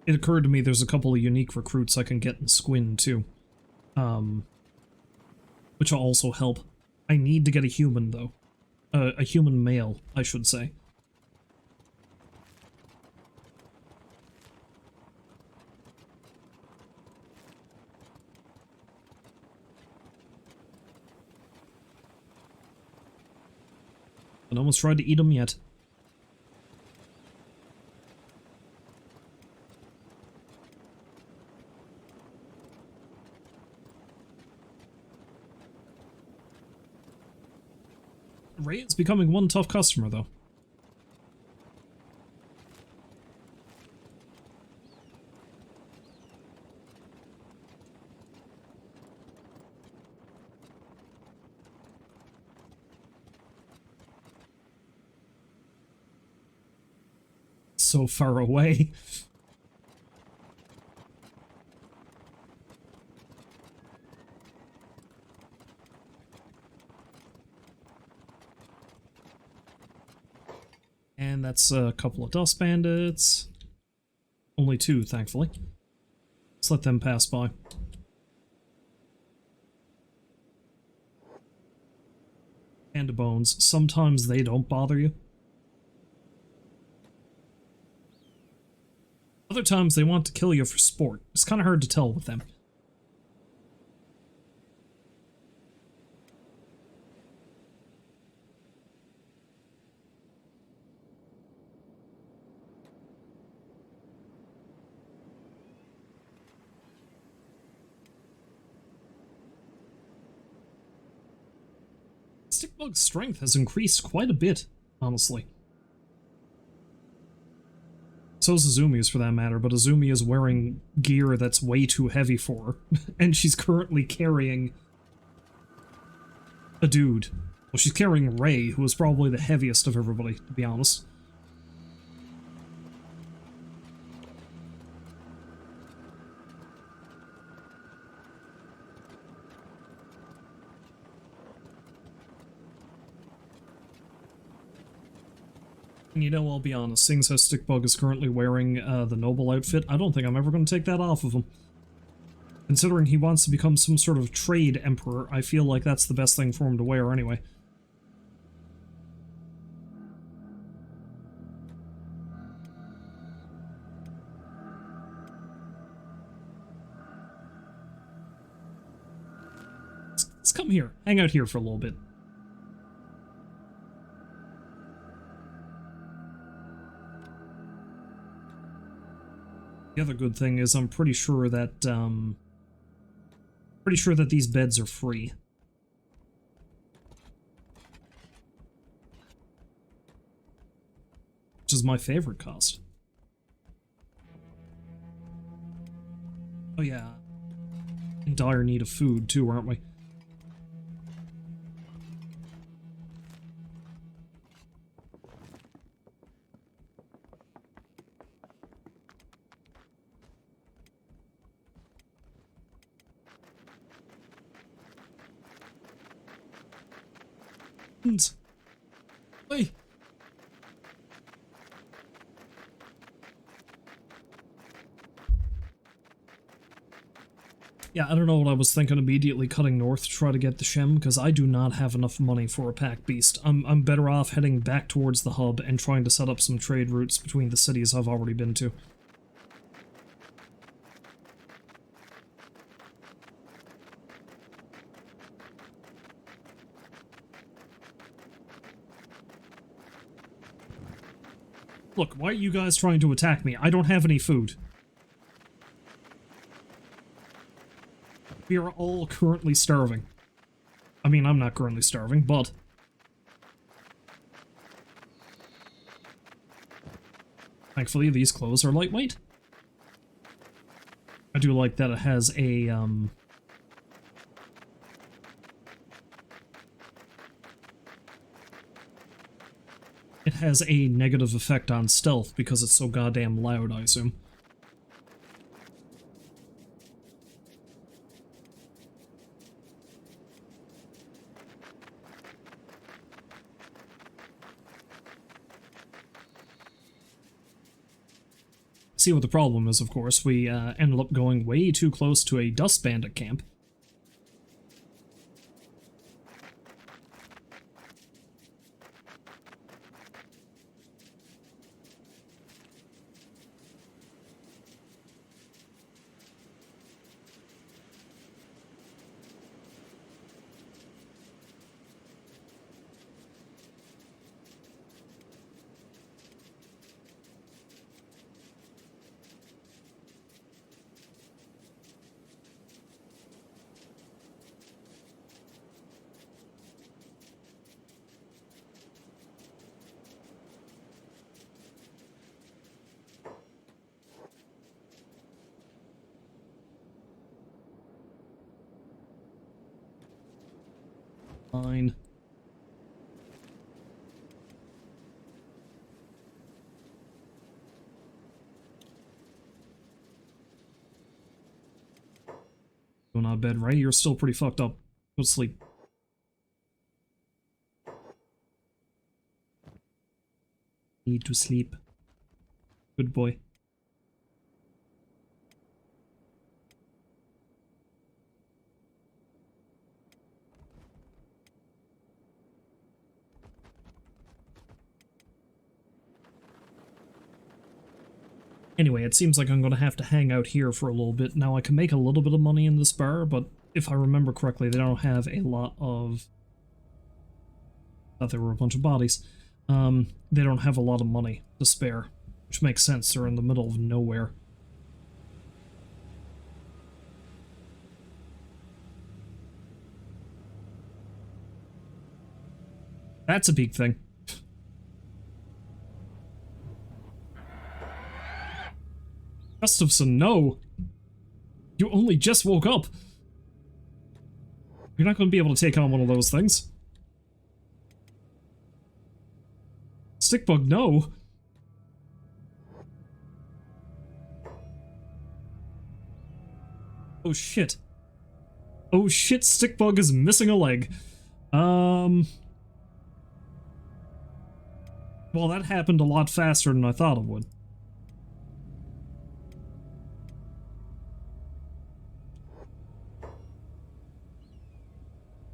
It occurred to me there's a couple of unique recruits I can get in Squin, too. Which will also help. I need to get a human, though. A human male, I should say. I almost tried to eat him yet. Ray is becoming one tough customer, though. So far away. And that's a couple of dust bandits. Only two, thankfully. Let's let them pass by. Panda bones. Sometimes they don't bother you. Other times they want to kill you for sport. It's kind of hard to tell with them. Stickbug's strength has increased quite a bit, honestly. So is Azumi's, for that matter, but Azumi is wearing gear that's way too heavy for her. And she's currently carrying a dude. Well, she's carrying Ray, who is probably the heaviest of everybody, to be honest. And you know, I'll be honest, seeing as how Stickbug is currently wearing the noble outfit, I don't think I'm ever going to take that off of him. Considering he wants to become some sort of trade emperor, I feel like that's the best thing for him to wear anyway. Let's come here. Hang out here for a little bit. The other good thing is I'm pretty sure that these beds are free. Which is my favorite cost. Oh yeah. In dire need of food too, aren't we? Hey. Yeah, I don't know what I was thinking immediately cutting north to try to get the Shem, because I do not have enough money for a pack beast. I'm better off heading back towards the hub and trying to set up some trade routes between the cities I've already been to. Look, why are you guys trying to attack me? I don't have any food. We are all currently starving. I mean, I'm not currently starving, but... thankfully, these clothes are lightweight. I do like that it has a, it has a negative effect on stealth because it's so goddamn loud, I assume. See what the problem is, of course. We ended up going way too close to a dust bandit camp. Fine. Going out of bed, right? You're still pretty fucked up. Go to sleep. Need to sleep. Good boy. Anyway, it seems like I'm going to have to hang out here for a little bit. Now, I can make a little bit of money in this bar, but if I remember correctly, they don't have a lot of... I thought there were a bunch of bodies. They don't have a lot of money to spare, which makes sense. They're in the middle of nowhere. That's a big thing. Gustafson, no! You only just woke up! You're not going to be able to take on one of those things. Stickbug, no! Oh shit. Oh shit, Stickbug is missing a leg. Well, that happened a lot faster than I thought it would.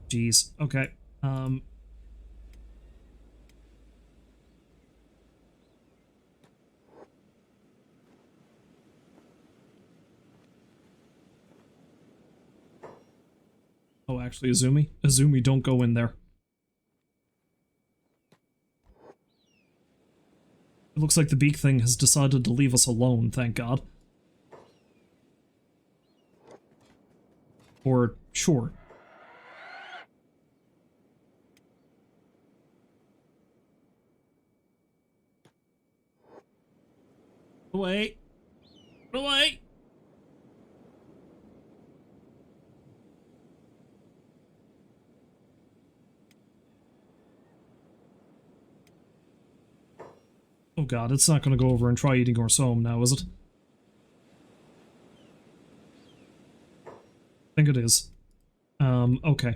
Jeez. Okay. Oh, actually, Azumi? Azumi, don't go in there. It looks like the beak thing has decided to leave us alone, thank God. Or, sure. Away. Away! Oh god, it's not gonna go over and try eating Orsome now, is it? I think it is. Okay.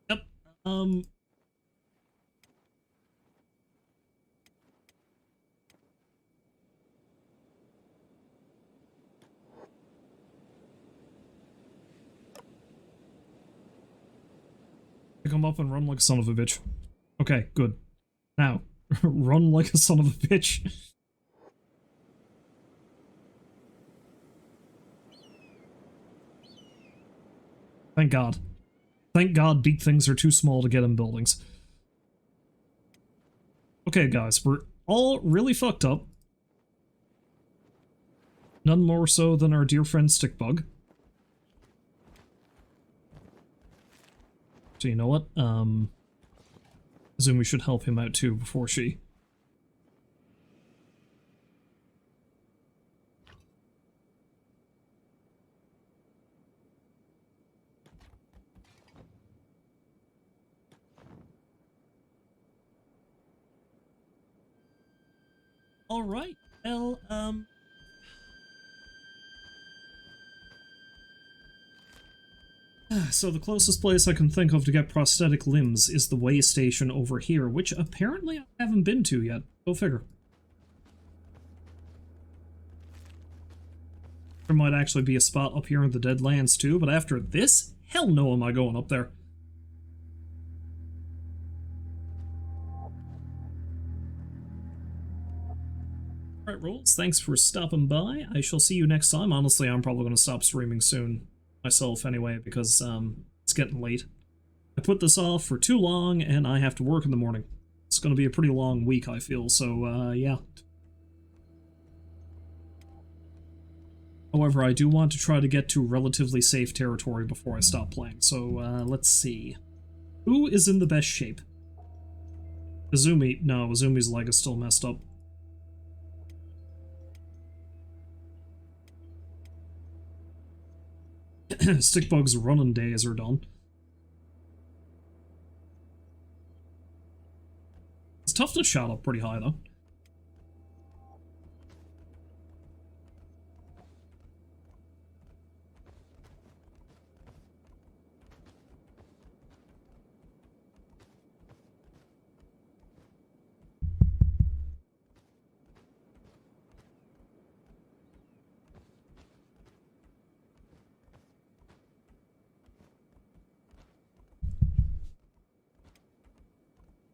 Yep. Pick him up and run like a son of a bitch. Okay, good. Now, run like a son of a bitch. Thank God. Thank God beak things are too small to get in buildings. Okay, guys, we're all really fucked up. None more so than our dear friend Stickbug. So you know what? Azumi should help him out too before she... Alright, well, so the closest place I can think of to get prosthetic limbs is the way station over here, which apparently I haven't been to yet. Go figure. There might actually be a spot up here in the Deadlands too, but after this, hell no am I going up there. Alright, Rolls, thanks for stopping by. I shall see you next time. Honestly, I'm probably going to stop streaming soon myself anyway, because it's getting late. I put this off for too long, and I have to work in the morning. It's going to be a pretty long week, I feel, so yeah. However, I do want to try to get to relatively safe territory before I stop playing, so let's see. Who is in the best shape? Azumi. No, Azumi's leg is still messed up. Stickbug's running days are done. His toughness shot up pretty high, though.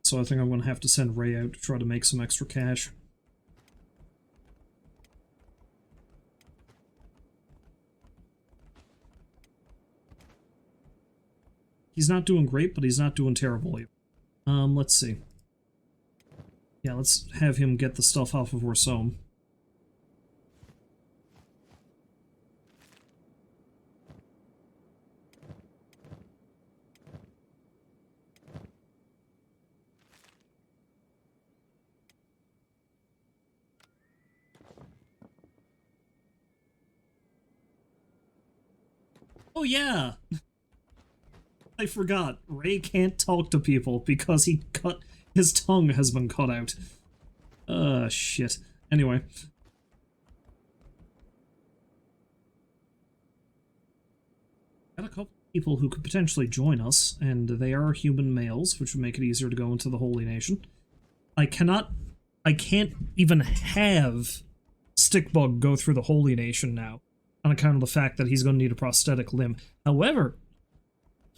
So I think I'm going to have to send Ray out to try to make some extra cash. He's not doing great, but he's not doing terrible either. Let's see. Yeah, let's have him get the stuff off of Orsome. Oh yeah! I forgot. Ray can't talk to people because his tongue has been cut out. Shit. Anyway. got a couple people who could potentially join us, and they are human males, which would make it easier to go into the Holy Nation. I can't even have Stickbug go through the Holy Nation now, on account of the fact that he's going to need a prosthetic limb. However,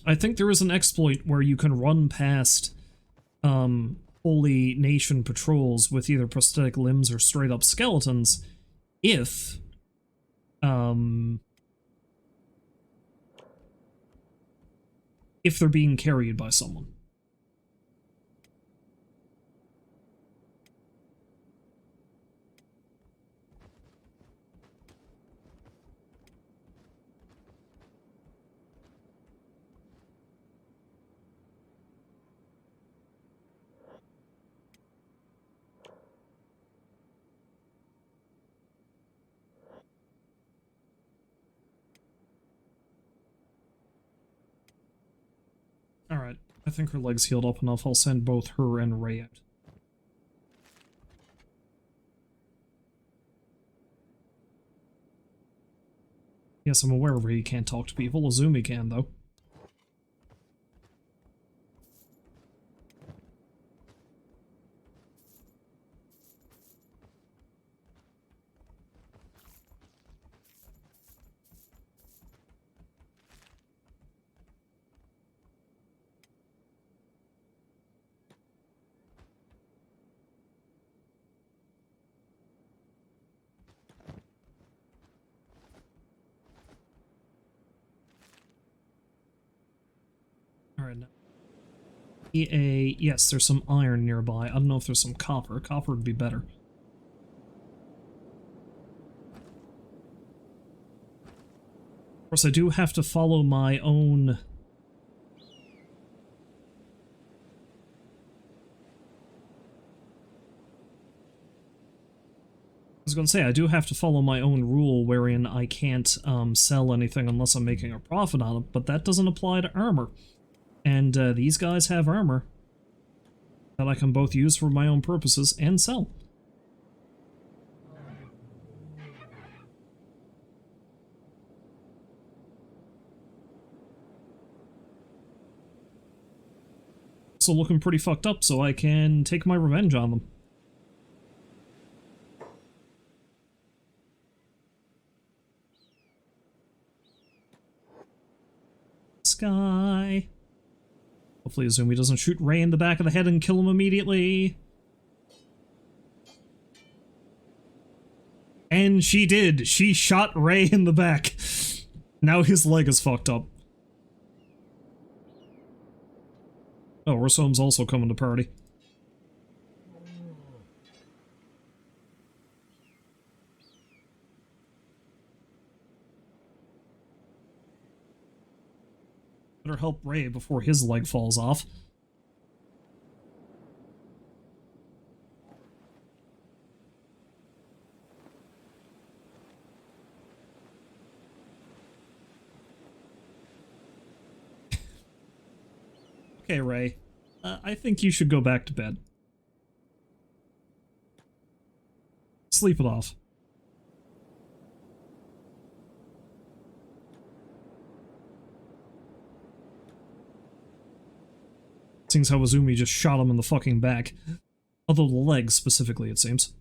I think there is an exploit where you can run past Holy Nation patrols with either prosthetic limbs or straight up skeletons if they're being carried by someone. Alright, I think her leg's healed up enough. I'll send both her and Ray out. Yes, I'm aware Ray can't talk to people. Azumi can, though. Alright, now. Yes, there's some iron nearby. I don't know if there's some copper. Copper would be better. Of course, I do have to follow my own... I was going to say, I do have to follow my own rule wherein I can't sell anything unless I'm making a profit on it, but that doesn't apply to armor. And these guys have armor that I can both use for my own purposes and sell. So looking pretty fucked up, so I can take my revenge on them. Sky. Hopefully Azumi doesn't shoot Ray in the back of the head and kill him immediately. And she did. She shot Ray in the back. Now his leg is fucked up. Oh, Rosome's also coming to party. Better help Ray before his leg falls off. Okay, Ray. I think you should go back to bed. Sleep it off. Seems how Azumi just shot him in the fucking back. Although the leg, specifically, it seems.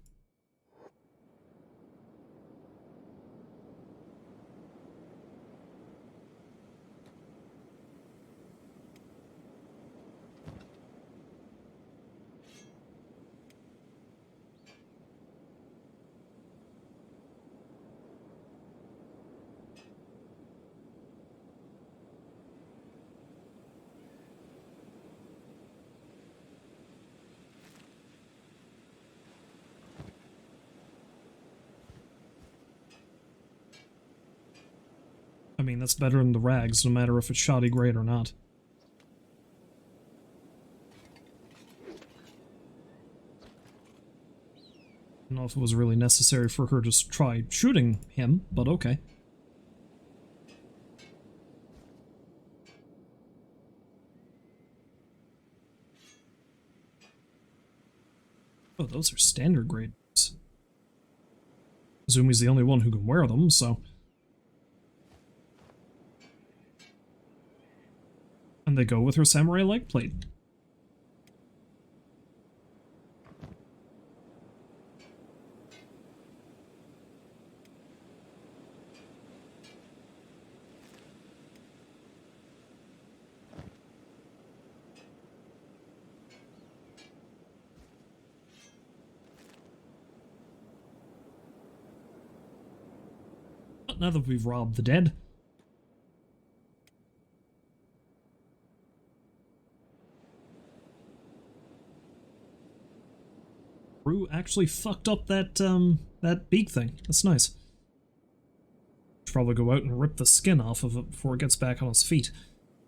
I mean, that's better than the rags, no matter if it's shoddy grade or not. I don't know if it was really necessary for her to try shooting him, but okay. Oh, those are standard grades. Azumi's the only one who can wear them, so... And they go with her samurai leg plate. But now that we've robbed the dead, Rue actually fucked up that that beak thing. That's nice. Should probably go out and rip the skin off of it before it gets back on its feet.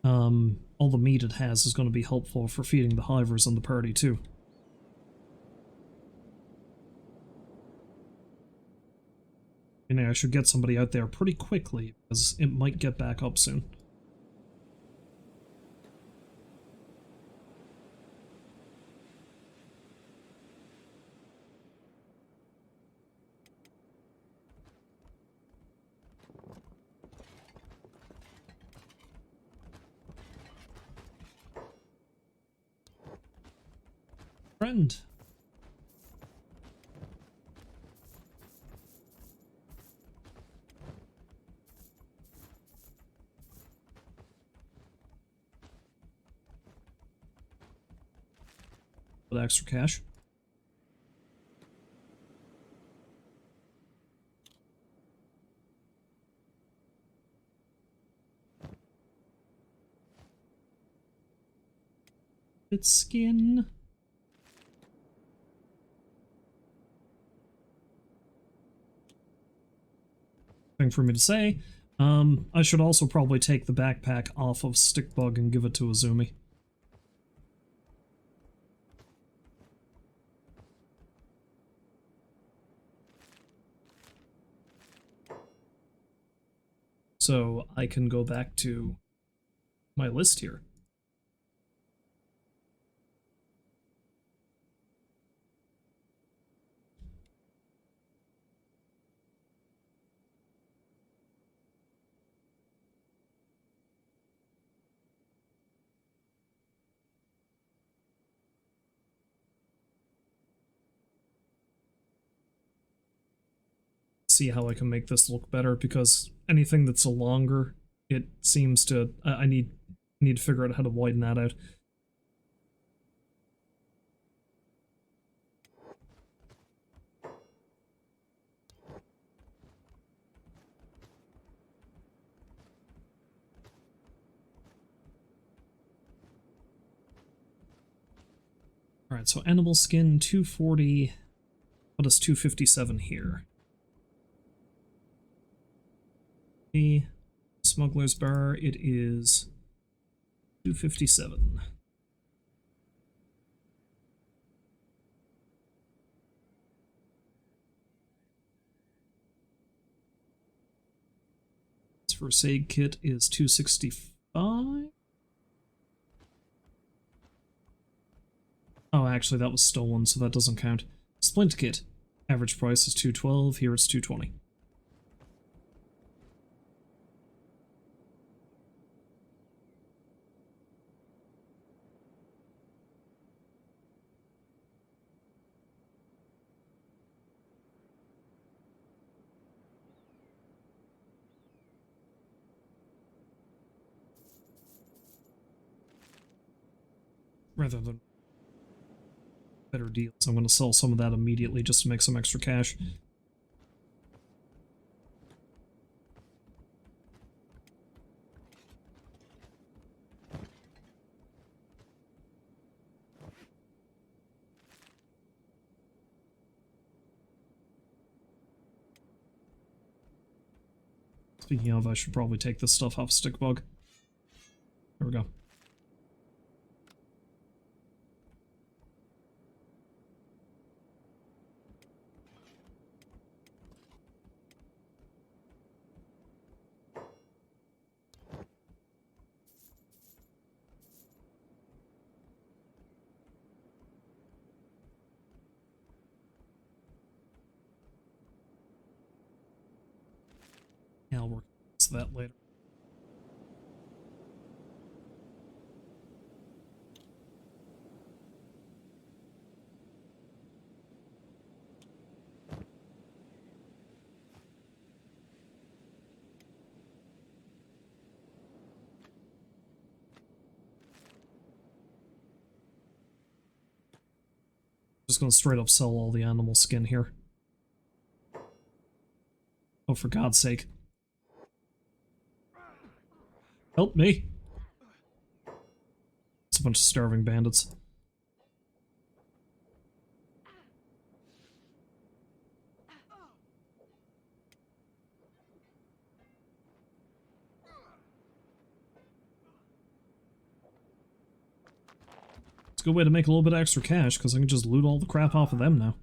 All the meat it has is going to be helpful for feeding the hivers in the party too. You know, I should get somebody out there pretty quickly, because it might get back up soon. Friend. With extra cash. Its skin. Thing for me to say. I should also probably take the backpack off of Stickbug and give it to Azumi. So I can go back to my list here. See how I can make this look better, because anything that's longer, it seems to I need to figure out how to widen that out. Alright, so animal skin 240. What is 257 here? The smuggler's bar, it is 257. Its first aid kit is 265. Oh, actually, that was stolen, so that doesn't count. Splint kit. Average price is 212. Here it's 220. Rather than better deals, I'm going to sell some of that immediately just to make some extra cash. Speaking of, I should probably take this stuff off Stickbug. There we go. Yeah, I'll work on that later. just gonna straight up sell all the animal skin here. Oh, for God's sake. Help me! It's a bunch of starving bandits. It's a good way to make a little bit of extra cash, because I can just loot all the crap off of them now.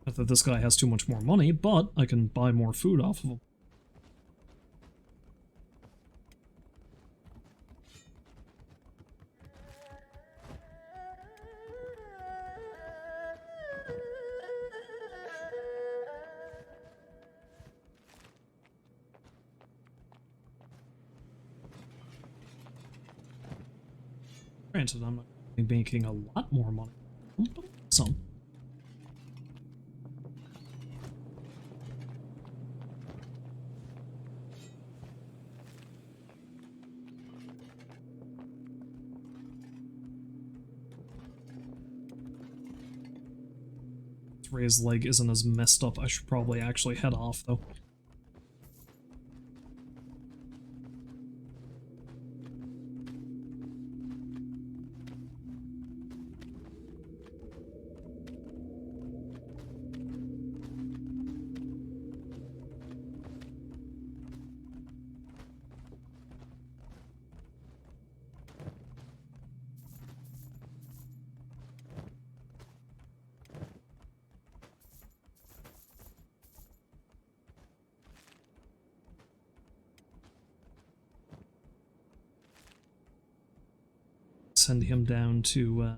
Not that this guy has too much more money, but I can buy more food off of him. Granted, I'm not making a lot more money, but some. Ray's leg isn't as messed up. I should probably actually head off, though. Send him down to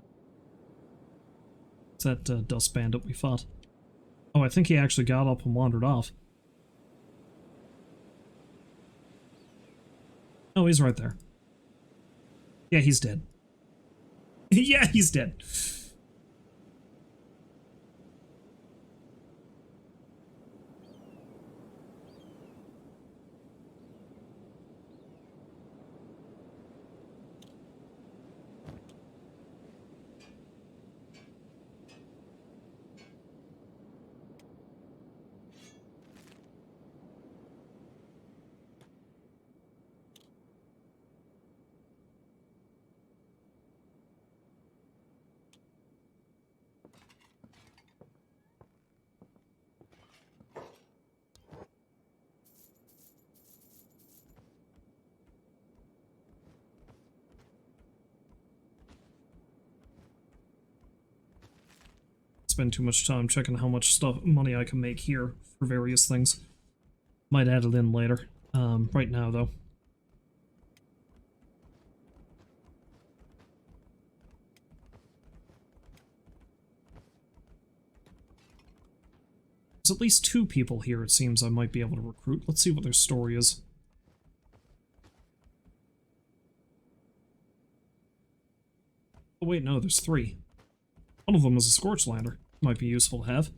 that dust bandit we fought. Oh, I think he actually got up and wandered off. Oh, he's right there. Yeah, he's dead. Yeah, he's dead. Spend too much time checking how much money I can make here for various things. Might add it in later. Right now, though. There's at least 2 people here, it seems I might be able to recruit. Let's see what their story is. Oh wait, no, there's 3. One of them is a Scorchlander. Might be useful to have.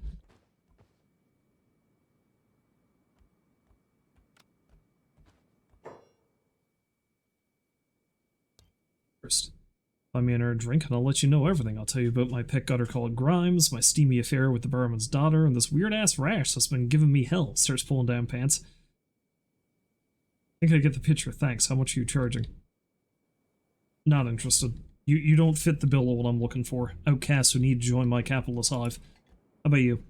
First, buy me another drink and I'll let you know everything. I'll tell you about my pet gutter called Grimes, my steamy affair with the barman's daughter, and this weird-ass rash that's been giving me hell. Starts pulling down pants. I think I get the picture, thanks. How much are you charging? Not interested. You don't fit the bill of what I'm looking for. Outcasts who need to join my capitalist hive. How about you?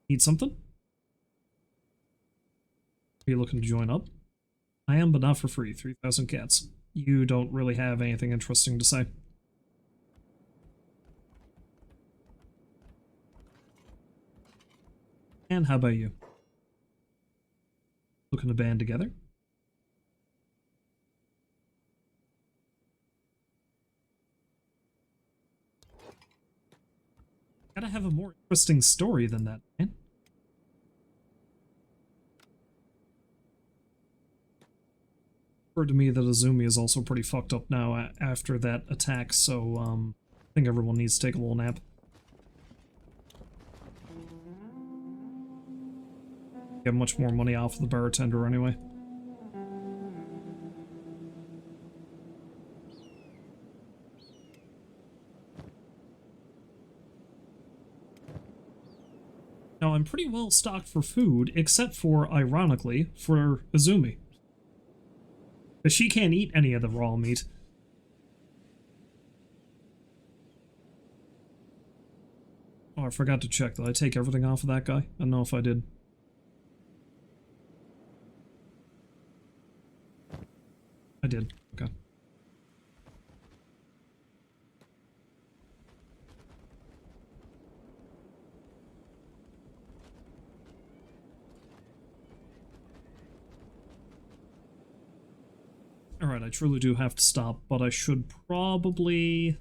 Need something? Are you looking to join up? I am, but not for free. 3,000 cats. You don't really have anything interesting to say. And how about you? Looking to band together? Gotta have a more interesting story than that, man. Occurred to me that Azumi is also pretty fucked up now after that attack, so I think everyone needs to take a little nap. Get much more money off of the bartender anyway. Now, I'm pretty well stocked for food, except for, ironically, for Izumi. Because she can't eat any of the raw meat. Oh, I forgot to check. Did I take everything off of that guy? I don't know if I did. I did. Okay. Alright, I truly do have to stop, but I should probably...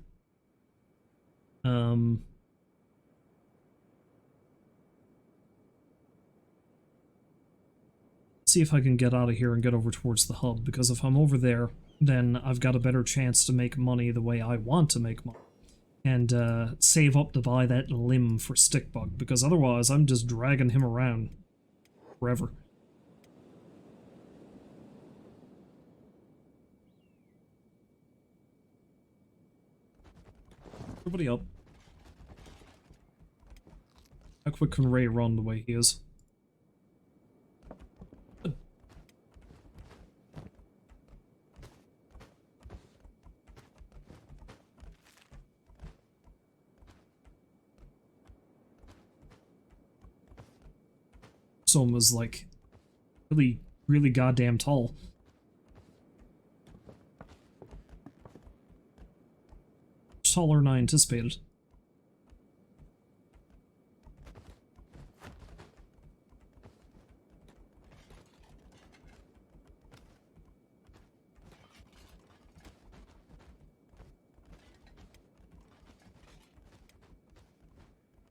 see if I can get out of here and get over towards the hub, because if I'm over there, then I've got a better chance to make money the way I want to make money. And save up to buy that limb for Stickbug, because otherwise I'm just dragging him around forever. Everybody up. How quick can Ray run the way he is? Some was like really, really goddamn tall. Taller than I anticipated.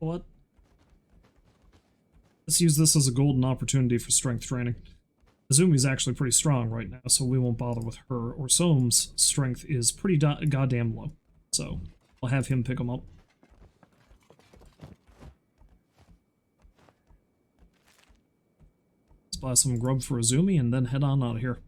What? Let's use this as a golden opportunity for strength training. Izumi's actually pretty strong right now, so we won't bother with her. Or Soam's strength is pretty goddamn low, so I'll have him pick him up. Let's buy some grub for Izumi and then head on out of here.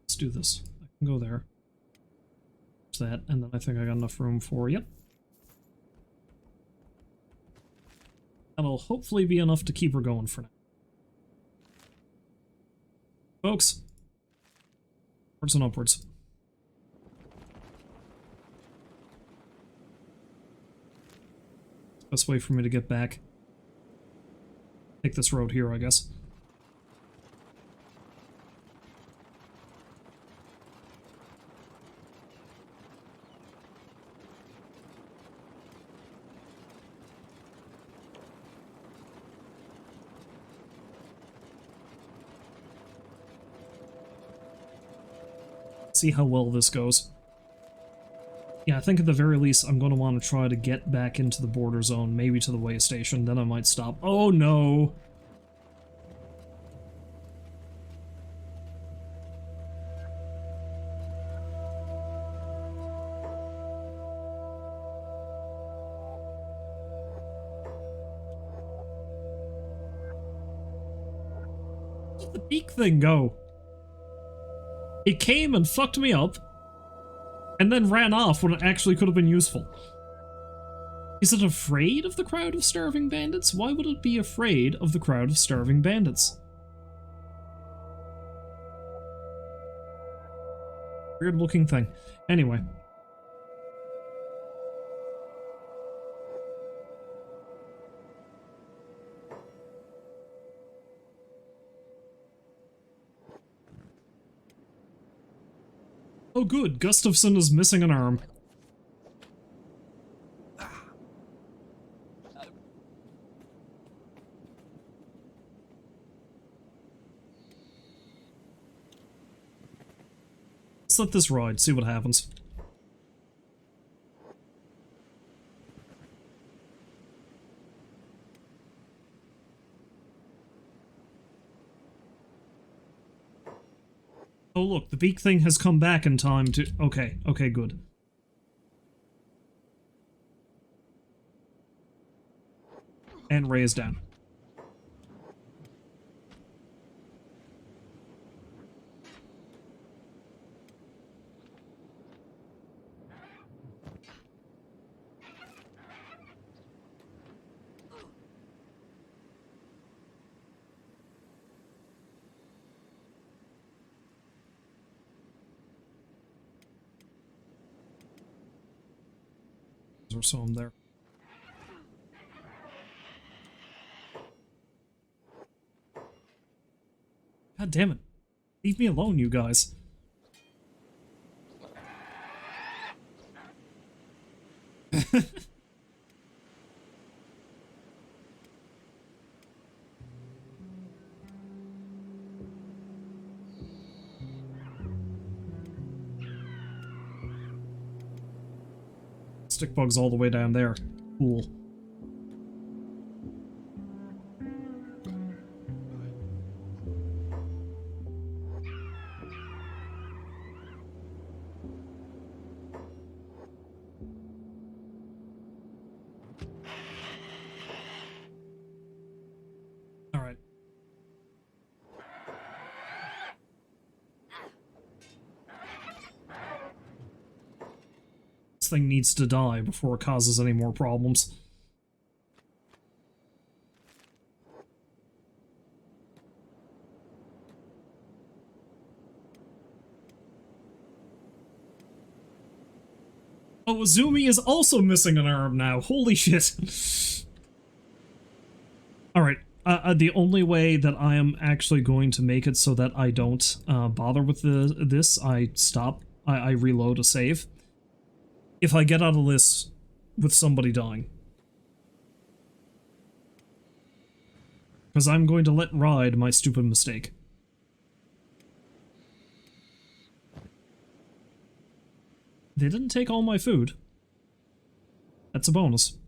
Let's do this. I can go there. There's that, and then I think I got enough room for, yep. That'll hopefully be enough to keep her going for now. Folks, upwards and upwards. Best way for me to get back. Take this road here, I guess. See how well this goes. Yeah, I think at the very least I'm going to want to try to get back into the border zone, maybe to the way station, then I might stop. Oh no! Where did the beak thing go? It came and fucked me up, and then ran off when it actually could have been useful. Is it afraid of the crowd of starving bandits? Why would it be afraid of the crowd of starving bandits? Weird looking thing. Anyway. Oh good, Gustafsson is missing an arm. let's let this ride, see what happens. Oh look, the beak thing has come back in time to... Okay, okay, good. And Ray is down. Or so I'm there. God damn it. Leave me alone, you guys. Stickbug's all the way down there. Cool. Alright. This thing needs to die before it causes any more problems. Oh, Zumi is also missing an arm now. Holy shit. Alright, the only way that I am actually going to make it so that I don't bother with this, I stop. I reload a save. If I get out of this with somebody dying. Because I'm going to let ride my stupid mistake. They didn't take all my food. That's a bonus.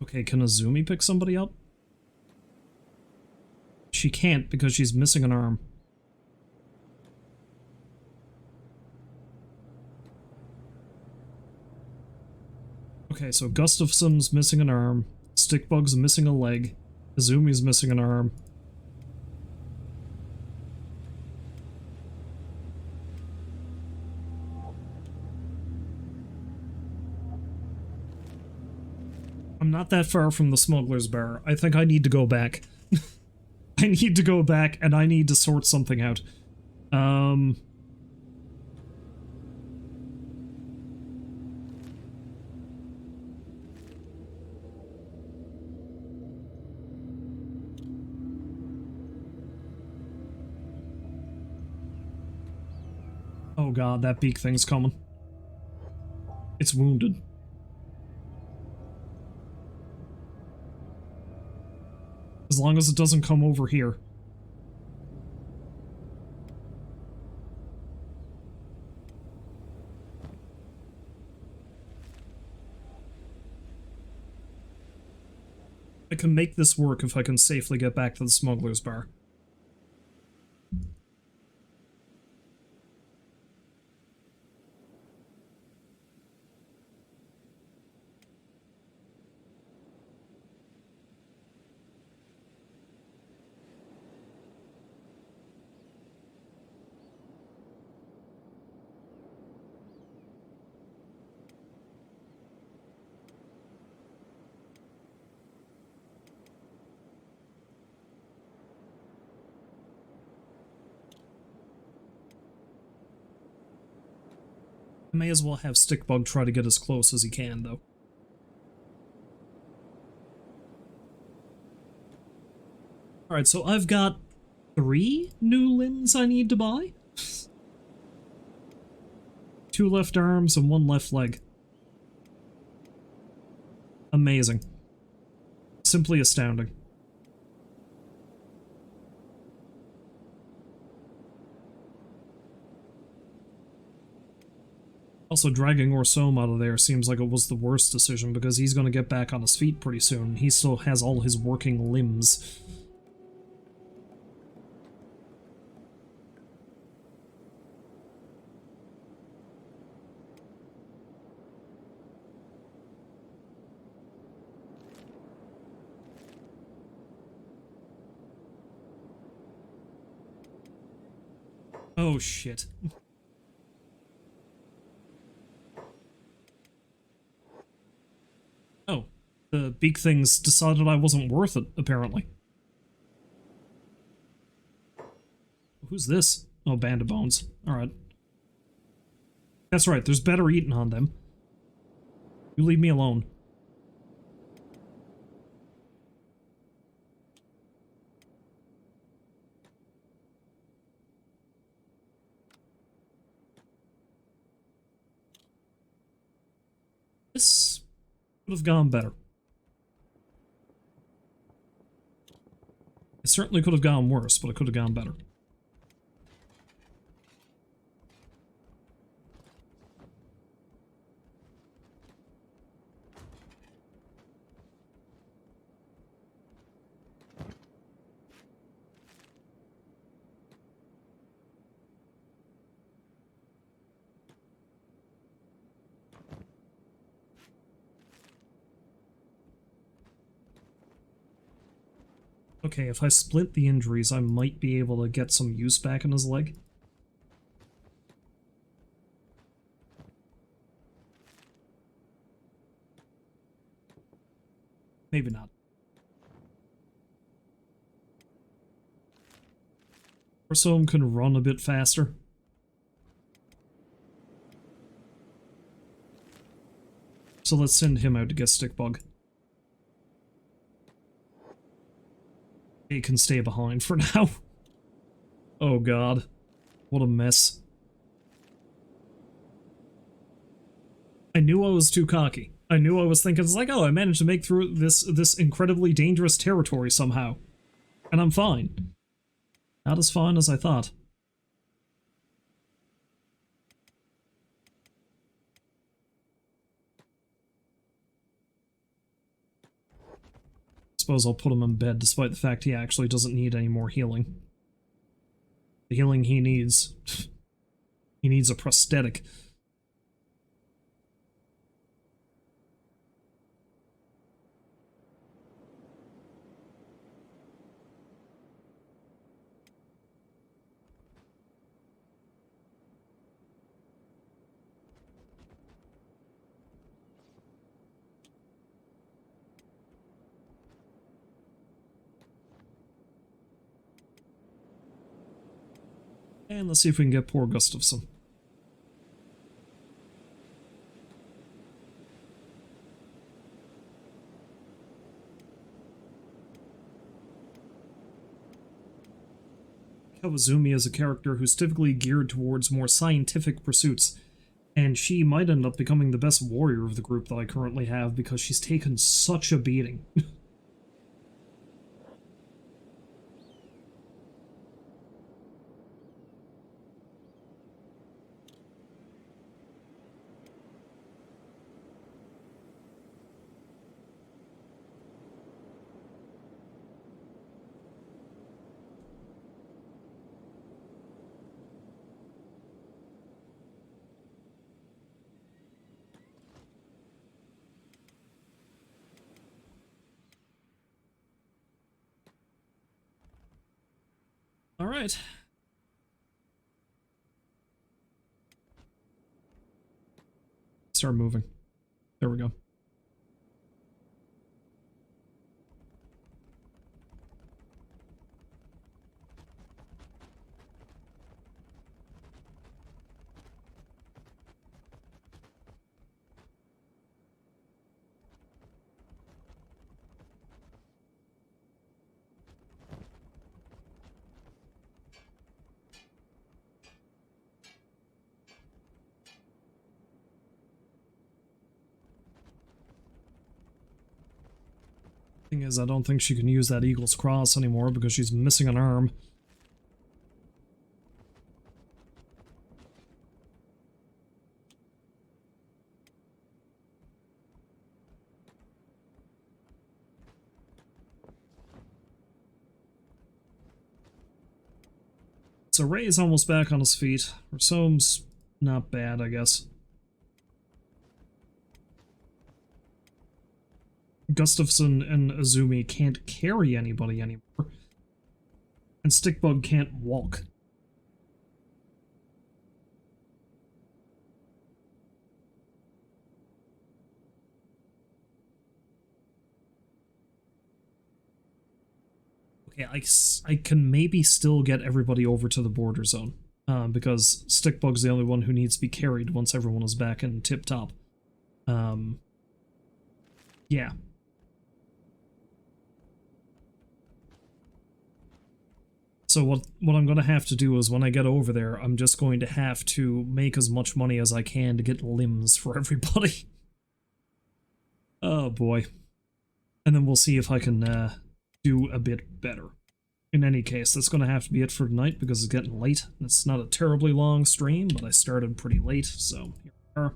Okay, can Azumi pick somebody up? She can't because she's missing an arm. Okay, so Gustafson's missing an arm, Stickbug's missing a leg, Azumi's missing an arm. I'm not that far from the smuggler's bar. I think I need to go back. I need to go back and I need to sort something out. Oh god, that beak thing's coming. It's wounded. As long as it doesn't come over here. I can make this work if I can safely get back to the smuggler's bar. I may as well have Stickbug try to get as close as he can, though. Alright, so I've got 3 new limbs I need to buy? 2 left arms and 1 left leg. Amazing. simply astounding. Also, dragging Orsom out of there seems like it was the worst decision, because he's going to get back on his feet pretty soon. He still has all his working limbs. Oh, shit. Oh, the beak things decided I wasn't worth it, apparently. Who's this? Oh, Band of Bones. Alright. That's right, there's better eating on them. You leave me alone. This would have gone better. It certainly could have gone worse, but it could have gone better. Okay, if I split the injuries, I might be able to get some use back in his leg. Maybe not. Orsom can run a bit faster. So let's send him out to get Stickbug. He can stay behind for now. Oh god. What a mess. I knew I was too cocky. I knew I was thinking, it's like, oh, I managed to make through this incredibly dangerous territory somehow. And I'm fine. Not as fine as I thought. Suppose I'll put him in bed, despite the fact he actually doesn't need any more healing. The healing he needs... he needs a prosthetic. And let's see if we can get poor Gustafsson. Kawazumi is a character who's typically geared towards more scientific pursuits, and she might end up becoming the best warrior of the group that I currently have because she's taken such a beating. Alright. Start moving. There we go. Thing is, I don't think she can use that Eagle's Cross anymore because she's missing an arm. So Ray's almost back on his feet. Rasome's not bad, I guess. Gustafson and Azumi can't carry anybody anymore. And Stickbug can't walk. Okay, I can maybe still get everybody over to the border zone. Because Stickbug's the only one who needs to be carried once everyone is back in tip-top. Yeah. So what I'm going to have to do is when I get over there, I'm just going to have to make as much money as I can to get limbs for everybody. Oh boy. And then we'll see if I can do a bit better. In any case, that's going to have to be it for tonight because it's getting late. It's not a terribly long stream, but I started pretty late, so here we are.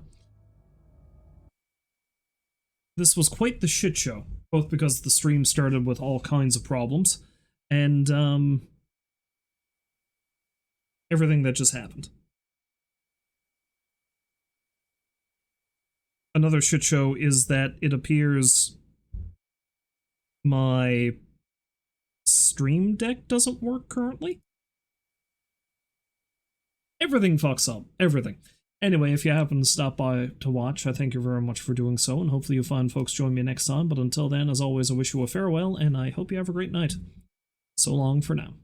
This was quite the shit show, both because the stream started with all kinds of problems, and everything that just happened. Another shit show is that it appears my Stream Deck doesn't work currently. Everything fucks up. Everything. Anyway, if you happen to stop by to watch, I thank you very much for doing so, and hopefully you find folks join me next time. But until then, as always, I wish you a farewell, and I hope you have a great night. So long for now.